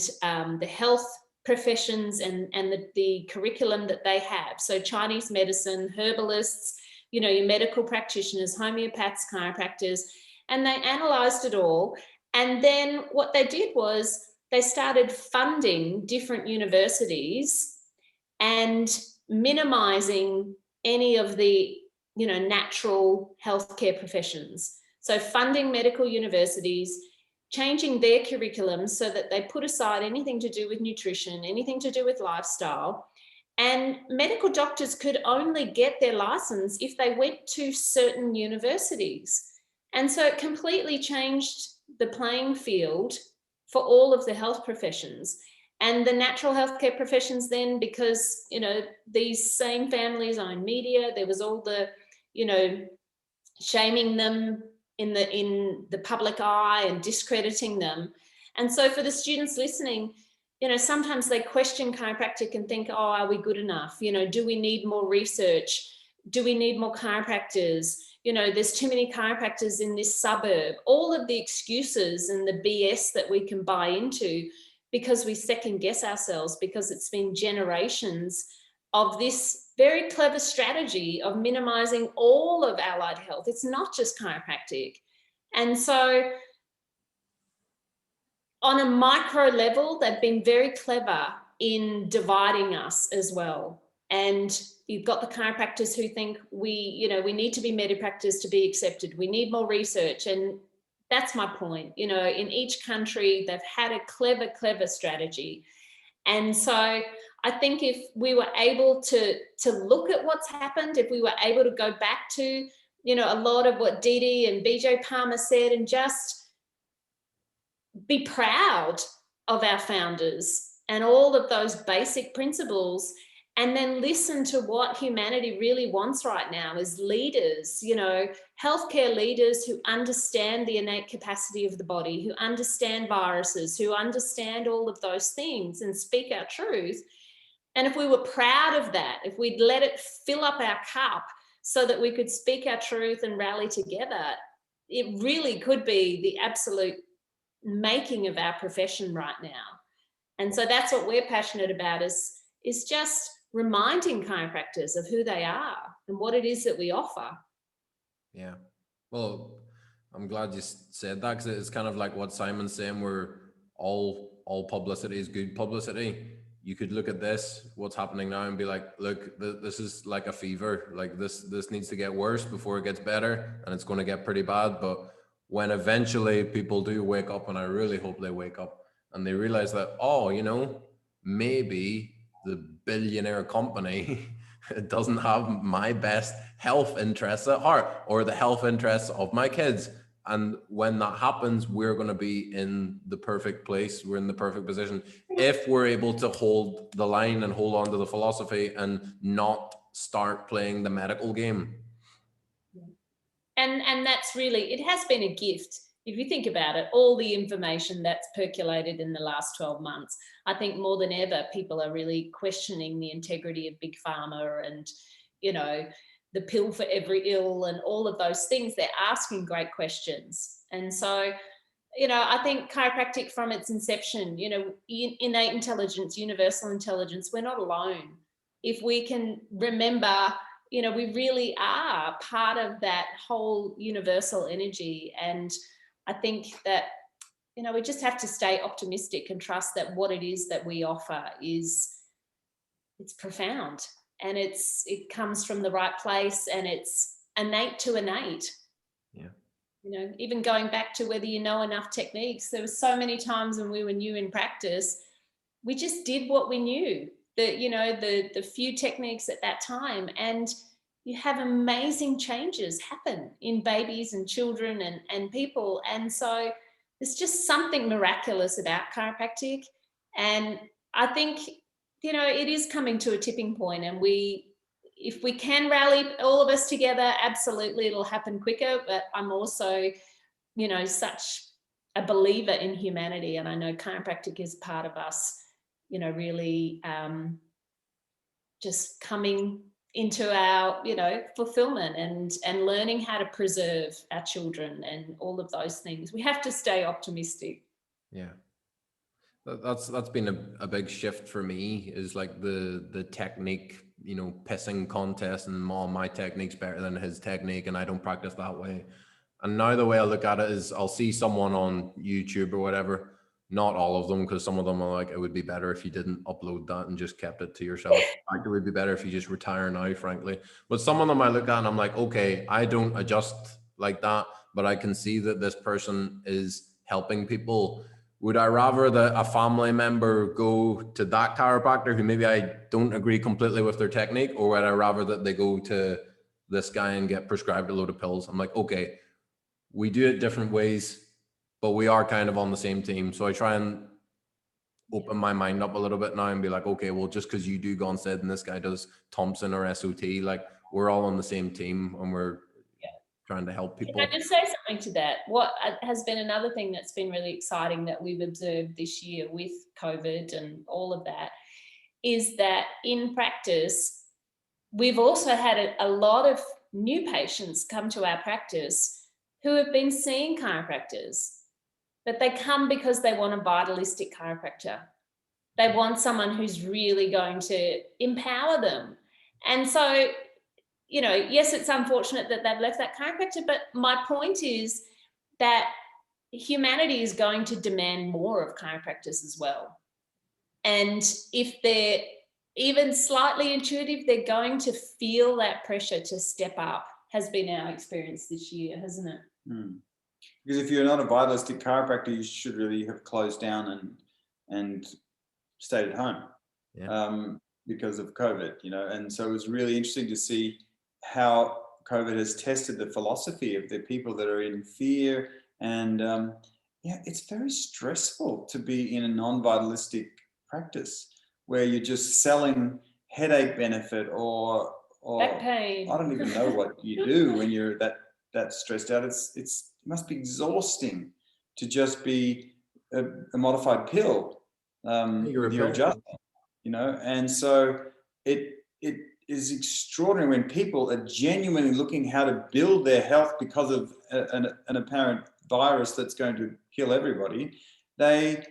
the health professions and the curriculum that they have. So Chinese medicine, herbalists, you know, your medical practitioners, homeopaths, chiropractors, and they analyzed it all. And then what they did was they started funding different universities and minimizing any of the, you know, natural healthcare professions. So funding medical universities, changing their curriculum so that they put aside anything to do with nutrition, anything to do with lifestyle. And medical doctors could only get their license if they went to certain universities. And so it completely changed the playing field for all of the health professions. And the natural healthcare professions then, because, you know, these same families own media, there was all the, you know, shaming them in the public eye and discrediting them. And so for the students listening, you know, sometimes they question chiropractic and think, oh, are we good enough? You know, do we need more research? Do we need more chiropractors? You know, there's too many chiropractors in this suburb. All of the excuses and the BS that we can buy into because we second guess ourselves, because it's been generations of this very clever strategy of minimizing all of allied health. It's not just chiropractic. And so on a micro level, they've been very clever in dividing us as well. And you've got the chiropractors who think we need to be medipractors to be accepted. We need more research. And that's my point. You know, in each country, they've had a clever strategy. And so I think if we were able to look at what's happened, if we were able to go back to, you know, a lot of what Didi and BJ Palmer said and just be proud of our founders and all of those basic principles, and then listen to what humanity really wants right now as leaders, you know, healthcare leaders who understand the innate capacity of the body, who understand viruses, who understand all of those things and speak our truth. And if we were proud of that, if we'd let it fill up our cup so that we could speak our truth and rally together, it really could be the absolute making of our profession right now. And so that's what we're passionate about, is just reminding chiropractors of who they are and what it is that we offer. Yeah. Well, I'm glad you said that, because it's kind of like what Simon's saying, where all publicity is good publicity. You could look at this, what's happening now, and be like, look, this is like a fever. Like this needs to get worse before it gets better, and it's going to get pretty bad. But when eventually people do wake up, and I really hope they wake up, and they realize that, oh, you know, maybe the billionaire company doesn't have my best health interests at heart, or the health interests of my kids. And when that happens, we're going to be in the perfect place. We're in the perfect position if we're able to hold the line and hold on to the philosophy and not start playing the medical game. And that's really, it has been a gift. If you think about it, all the information that's percolated in the last 12 months, I think more than ever, people are really questioning the integrity of Big Pharma and, you know, the pill for every ill and all of those things. They're asking great questions. And so, you know, I think chiropractic from its inception, you know, innate intelligence, universal intelligence, we're not alone. if we can remember, you know, we really are part of that whole universal energy. And I think that, you know, we just have to stay optimistic and trust that what it is that we offer it's profound, and it comes from the right place, and it's innate to innate. Yeah. You know, even going back to whether you know enough techniques, there were so many times when we were new in practice, we just did what we knew, the few techniques at that time, and you have amazing changes happen in babies and children and people. And so there's just something miraculous about chiropractic. And I think, you know, it is coming to a tipping point, and if we can rally all of us together, absolutely it'll happen quicker. But I'm also, you know, such a believer in humanity, and I know chiropractic is part of us, you know, really just coming into our, you know, fulfillment and learning how to preserve our children and all of those things. We have to stay optimistic. Yeah. That's been a big shift for me, is like the technique, you know, pissing contest, and mom, my technique's better than his technique and I don't practice that way. And now the way I look at it is, I'll see someone on YouTube or whatever, not all of them, because some of them are like, it would be better if you didn't upload that and just kept it to yourself. Like, it would be better if you just retire now, frankly. But some of them I look at and I'm like, okay, I don't adjust like that, but I can see that this person is helping people. Would I rather that a family member go to that chiropractor who maybe I don't agree completely with their technique, or would I rather that they go to this guy and get prescribed a load of pills? I'm like, okay, we do it different ways, but we are kind of on the same team. So I try and open my mind up a little bit now and be like, okay, well, just because you do Gonstead and this guy does Thompson or SOT, like, we're all on the same team, and we're trying to help people. Can I just say something to that? What has been another thing that's been really exciting that we've observed this year with COVID and all of that, is that in practice, we've also had a lot of new patients come to our practice who have been seeing chiropractors, but they come because they want a vitalistic chiropractor. They want someone who's really going to empower them. And so, you know, yes, it's unfortunate that they've left that chiropractor, but my point is that humanity is going to demand more of chiropractors as well. And if they're even slightly intuitive, they're going to feel that pressure to step up, has been our experience this year, hasn't it? Because if you're not a vitalistic chiropractor, you should really have closed down and stayed at home because of COVID, you know. And so it was really interesting to see how COVID has tested the philosophy of the people that are in fear. And it's very stressful to be in a non-vitalistic practice where you're just selling headache benefit or back pain. I don't even know what you do when you're that stressed out. It must be exhausting to just be a modified pill. You're adjusting, you know. And so it is extraordinary when people are genuinely looking how to build their health because of an apparent virus that's going to kill everybody. They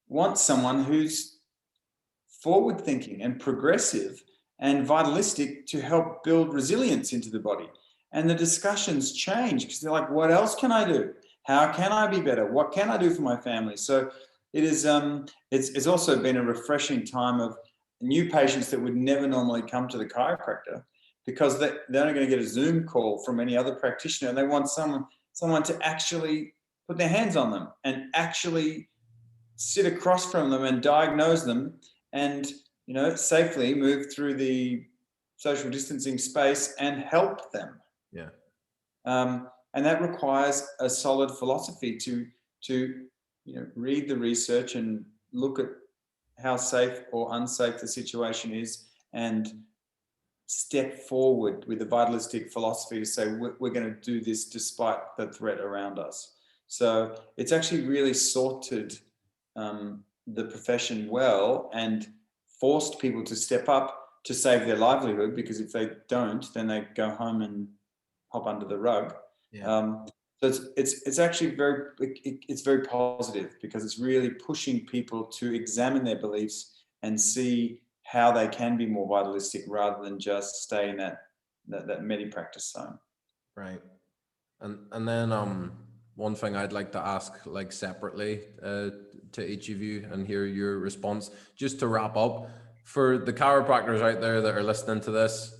want someone who's forward thinking and progressive and vitalistic to help build resilience into the body. And the discussions change because they're like, what else can I do? How can I be better? What can I do for my family? So it is, it's also been a refreshing time of new patients that would never normally come to the chiropractor because they're only going to get a Zoom call from any other practitioner, and they want someone to actually put their hands on them and actually sit across from them and diagnose them and, you know, safely move through the social distancing space and help them. Yeah. And that requires a solid philosophy to you know, read the research and look at how safe or unsafe the situation is and step forward with a vitalistic philosophy to say we're going to do this despite the threat around us. So it's actually really sorted the profession well and forced people to step up to save their livelihood, because if they don't, then they go home and hop under the rug. So it's actually very positive because it's really pushing people to examine their beliefs and see how they can be more vitalistic rather than just stay in that medi-practice zone. Right. And then one thing I'd like to ask, like separately to each of you and hear your response, just to wrap up, for the chiropractors out there that are listening to this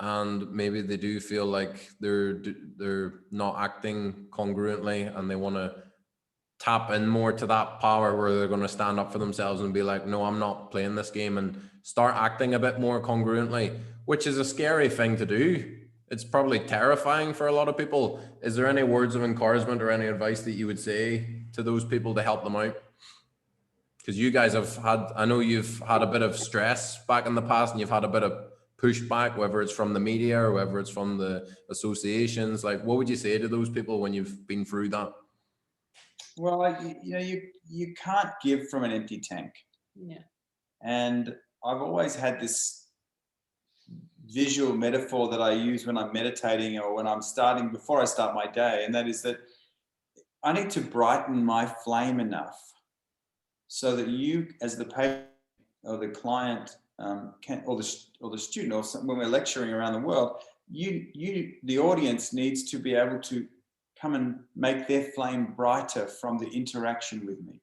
and maybe they do feel like they're not acting congruently and they want to tap in more to that power where they're going to stand up for themselves and be like, no, I'm not playing this game, and start acting a bit more congruently, which is a scary thing to do. It's probably terrifying for a lot of people. Is there any words of encouragement or any advice that you would say to those people to help them out? Because you guys have had, I know you've had a bit of stress back in the past and you've had a bit of pushback, whether it's from the media or whether it's from the associations. Like, what would you say to those people when you've been through that? Well, you can't give from an empty tank. Yeah. And I've always had this visual metaphor that I use when I'm meditating or when I'm starting, before I start my day, and that is that I need to brighten my flame enough so that you, as the patient or the client, can, or the student, or some, when we're lecturing around the world, the audience needs to be able to come and make their flame brighter from the interaction with me.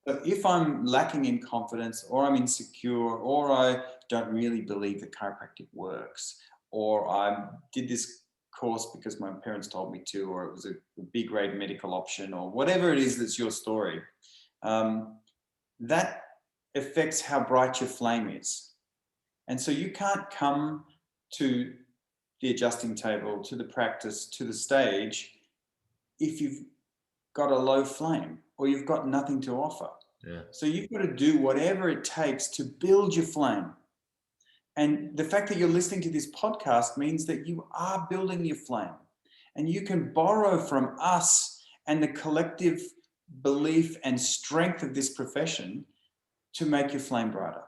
So if I'm lacking in confidence, or I'm insecure, or I don't really believe that chiropractic works, or I did this course because my parents told me to, or it was a B-grade medical option, or whatever it is that's your story, that affects how bright your flame is. And so you can't come to the adjusting table, to the practice, to the stage, if you've got a low flame or you've got nothing to offer. Yeah. So you've got to do whatever it takes to build your flame. And the fact that you're listening to this podcast means that you are building your flame, and you can borrow from us and the collective belief and strength of this profession to make your flame brighter.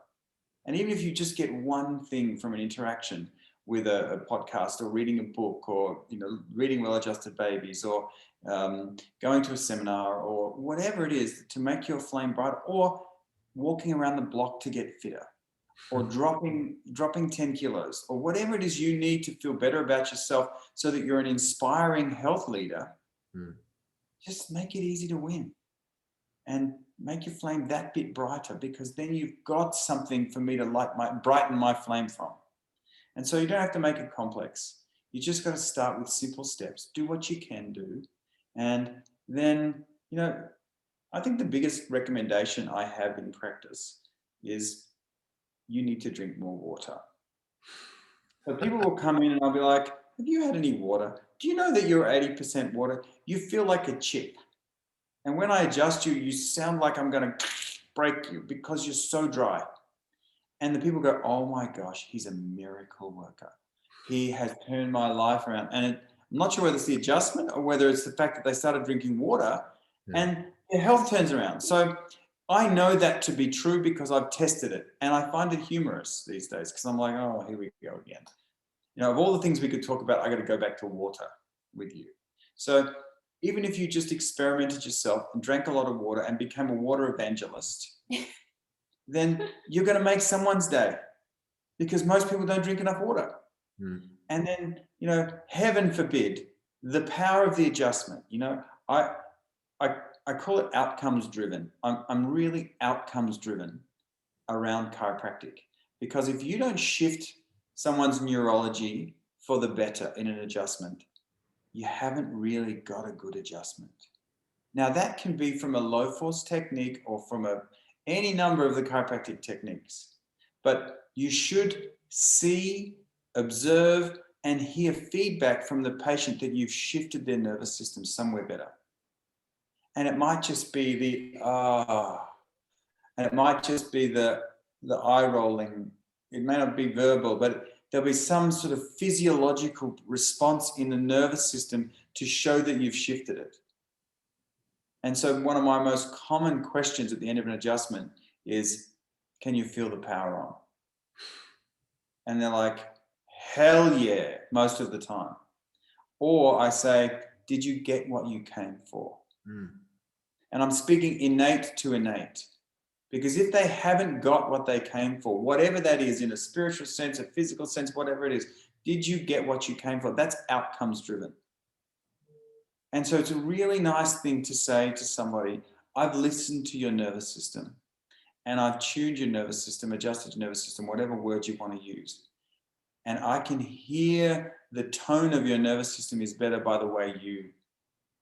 And even if you just get one thing from an interaction with a podcast, or reading a book, or reading Well-Adjusted Babies, or going to a seminar, or whatever it is to make your flame brighter, or walking around the block to get fitter, or dropping 10 kilos, or whatever it is you need to feel better about yourself so that you're an inspiring health leader, just make it easy to win and make your flame that bit brighter, because then you've got something for me to brighten my flame from. And so you don't have to make it complex. You just got to start with simple steps. Do what you can do. And then, I think the biggest recommendation I have in practice is you need to drink more water. So people will come in and I'll be like, have you had any water? Do you know that you're 80% water? You feel like a chip. And when I adjust you, you sound like I'm going to break you because you're so dry. And the people go, oh my gosh, he's a miracle worker. He has turned my life around. And I'm not sure whether it's the adjustment or whether it's the fact that they started drinking water and their health turns around. So I know that to be true because I've tested it, and I find it humorous these days because I'm like, oh, here we go again. Of all the things we could talk about, I got to go back to water with you. So even if you just experimented yourself and drank a lot of water and became a water evangelist, then you're going to make someone's day, because most people don't drink enough water. And then, heaven forbid, the power of the adjustment. I call it outcomes driven. I'm really outcomes driven around chiropractic, because if you don't shift someone's neurology for the better in an adjustment, you haven't really got a good adjustment. Now that can be from a low force technique or from any number of the chiropractic techniques, but you should see, observe, and hear feedback from the patient that you've shifted their nervous system somewhere better. And it might just be and it might just be the eye rolling. It may not be verbal, but there'll be some sort of physiological response in the nervous system to show that you've shifted it. And so one of my most common questions at the end of an adjustment is, can you feel the power on? And they're like, hell yeah, most of the time. Or I say, did you get what you came for? And I'm speaking innate to innate, Because if they haven't got what they came for, whatever that is, in a spiritual sense, a physical sense, whatever it is, did you get what you came for? That's outcomes driven. And so it's a really nice thing to say to somebody, I've listened to your nervous system and I've tuned your nervous system, adjusted your nervous system, whatever word you want to use. And I can hear the tone of your nervous system is better by the way you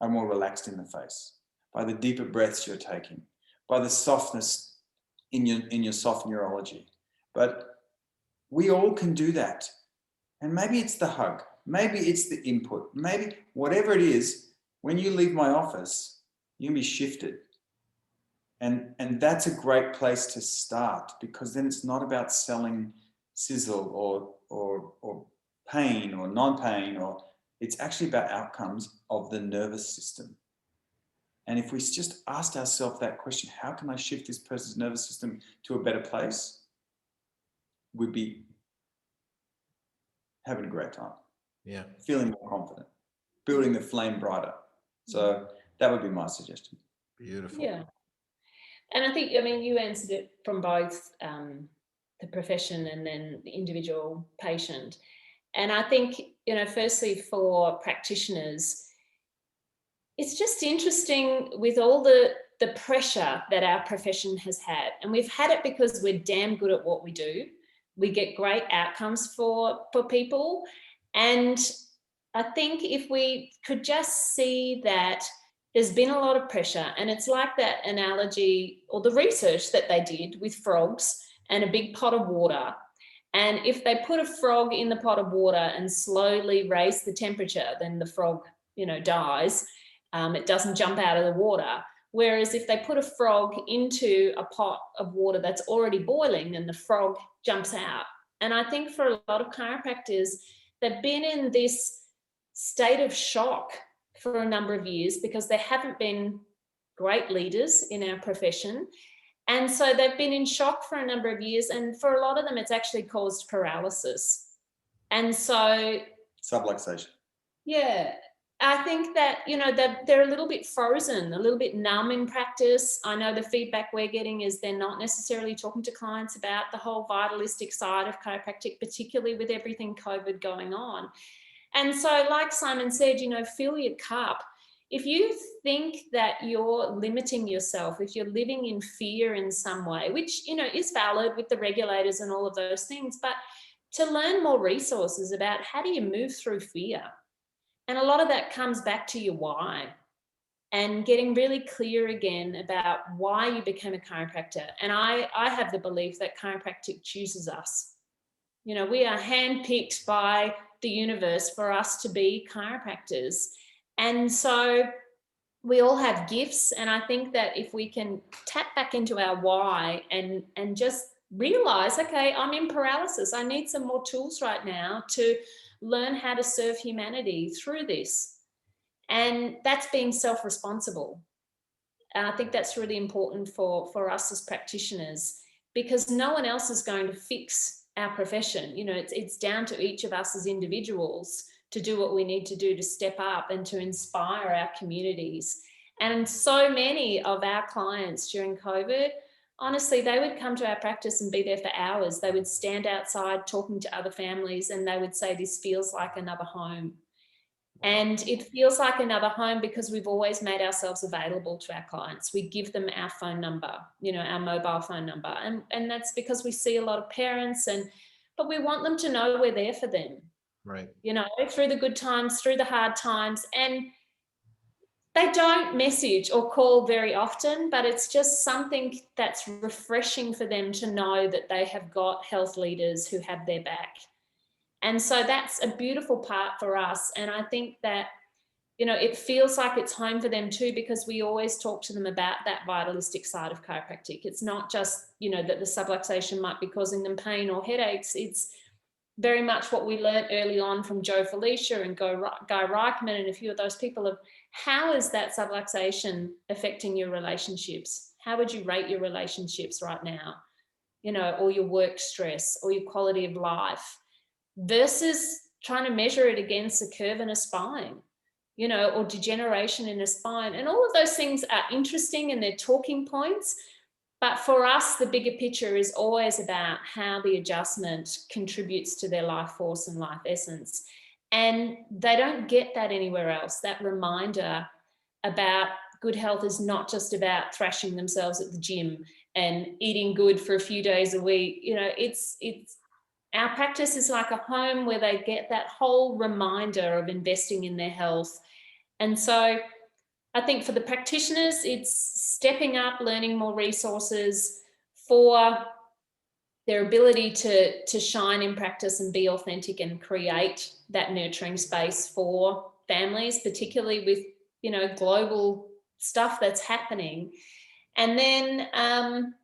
are more relaxed in the face, by the deeper breaths you're taking, by the softness in your soft neurology. But we all can do that. And maybe it's the hug, maybe it's the input, maybe whatever it is, when you leave my office, you can be shifted. And that's a great place to start, because then it's not about selling sizzle or pain or non-pain, or it's actually about outcomes of the nervous system. And if we just asked ourselves that question, how can I shift this person's nervous system to a better place? We'd be having a great time. Yeah. Feeling more confident, building the flame brighter. So that would be my suggestion. Beautiful. Yeah. And I think, I mean, you answered it from both the profession and then the individual patient. And I think, you know, firstly for practitioners, it's just interesting with all the pressure that our profession has had. And we've had it because we're damn good at what we do. We get great outcomes for people. And I think if we could just see that there's been a lot of pressure, and it's like that analogy or the research that they did with frogs and a big pot of water. And if they put a frog in the pot of water and slowly raise the temperature, then the frog, you know, dies. It doesn't jump out of the water. Whereas if they put a frog into a pot of water that's already boiling, then the frog jumps out. And I think for a lot of chiropractors, they've been in this state of shock for a number of years because they haven't been great leaders in our profession. And so they've been in shock for a number of years. And for a lot of them, it's actually caused paralysis. And so... subluxation. Yeah. I think that, you know, that they're a little bit frozen, a little bit numb in practice. I know the feedback we're getting is they're not necessarily talking to clients about the whole vitalistic side of chiropractic, particularly with everything COVID going on. And so, like Simon said, you know, fill your cup. If you think that you're limiting yourself, if you're living in fear in some way, which, you know, is valid with the regulators and all of those things, but to learn more resources about how do you move through fear. And a lot of that comes back to your why and getting really clear again about why you became a chiropractor. And I have the belief that chiropractic chooses us. You know, we are handpicked by the universe for us to be chiropractors. And so we all have gifts. And I think that if we can tap back into our why and just realize, okay, I'm in paralysis. I need some more tools right now to learn how to serve humanity through this. And that's being self-responsible. And I think that's really important for us as practitioners, because no one else is going to fix our profession. You know, it's down to each of us as individuals to do what we need to do to step up and to inspire our communities. And so many of our clients during COVID, honestly, they would come to our practice and be there for hours. They would stand outside talking to other families and they would say, this feels like another home. And it feels like another home because we've always made ourselves available to our clients. We give them our phone number, you know, our mobile phone number. And that's because we see a lot of parents, but we want them to know we're there for them. Right. You know, through the good times, through the hard times. And they don't message or call very often, but it's just something that's refreshing for them to know that they have got health leaders who have their back. And so that's a beautiful part for us. And I think that, you know, it feels like it's home for them too, because we always talk to them about that vitalistic side of chiropractic. It's not just, you know, that the subluxation might be causing them pain or headaches. It's very much what we learned early on from Joe Felicia and Guy Reichman and a few of those people of how is that subluxation affecting your relationships? How would you rate your relationships right now? You know, or your work stress or your quality of life versus trying to measure it against a curve in a spine, you know, or degeneration in a spine. And all of those things are interesting and they're talking points, But for us, the bigger picture is always about how the adjustment contributes to their life force and life essence. And they don't get that anywhere else. That reminder about good health is not just about thrashing themselves at the gym and eating good for a few days a week. You know, it's our practice is like a home where they get that whole reminder of investing in their health. And so I think for the practitioners, it's stepping up, learning more resources for their ability to shine in practice and be authentic and create that nurturing space for families, particularly with, you know, global stuff that's happening. And then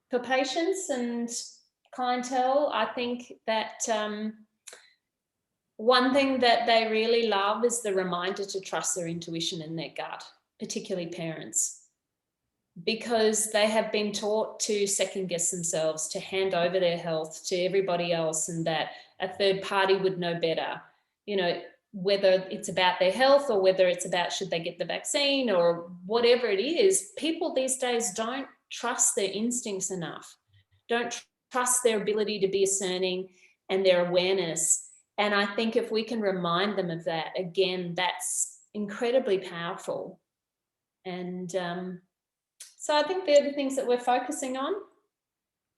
for patients and clientele, I think that one thing that they really love is the reminder to trust their intuition and their gut, particularly parents, because they have been taught to second guess themselves, to hand over their health to everybody else, and that a third party would know better, you know, whether it's about their health or whether it's about should they get the vaccine or whatever it is. People these days don't trust their instincts enough, don't trust their ability to be discerning and their awareness. And I think if we can remind them of that, again, that's incredibly powerful. And so I think they're the things that we're focusing on.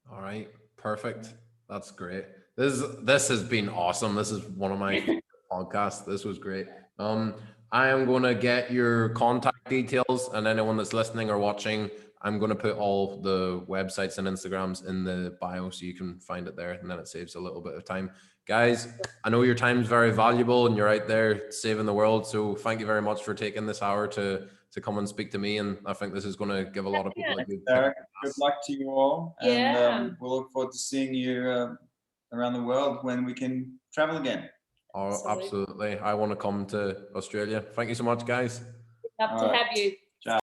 All right, perfect. That's great. This has been awesome. This is one of my favorite podcasts. This was great. I am going to get your contact details, and anyone that's listening or watching, I'm going to put all the websites and Instagrams in the bio so you can find it there, and then it saves a little bit of time. Guys, I know your time is very valuable and you're out there saving the world. So thank you very much for taking this hour to come and speak to me. And I think this is going to give a lot of people a good Derek, good luck to you all. Yeah. And we'll look forward to seeing you around the world when we can travel again. Oh, absolutely. I want to come to Australia. Thank you so much, guys. Love to have you.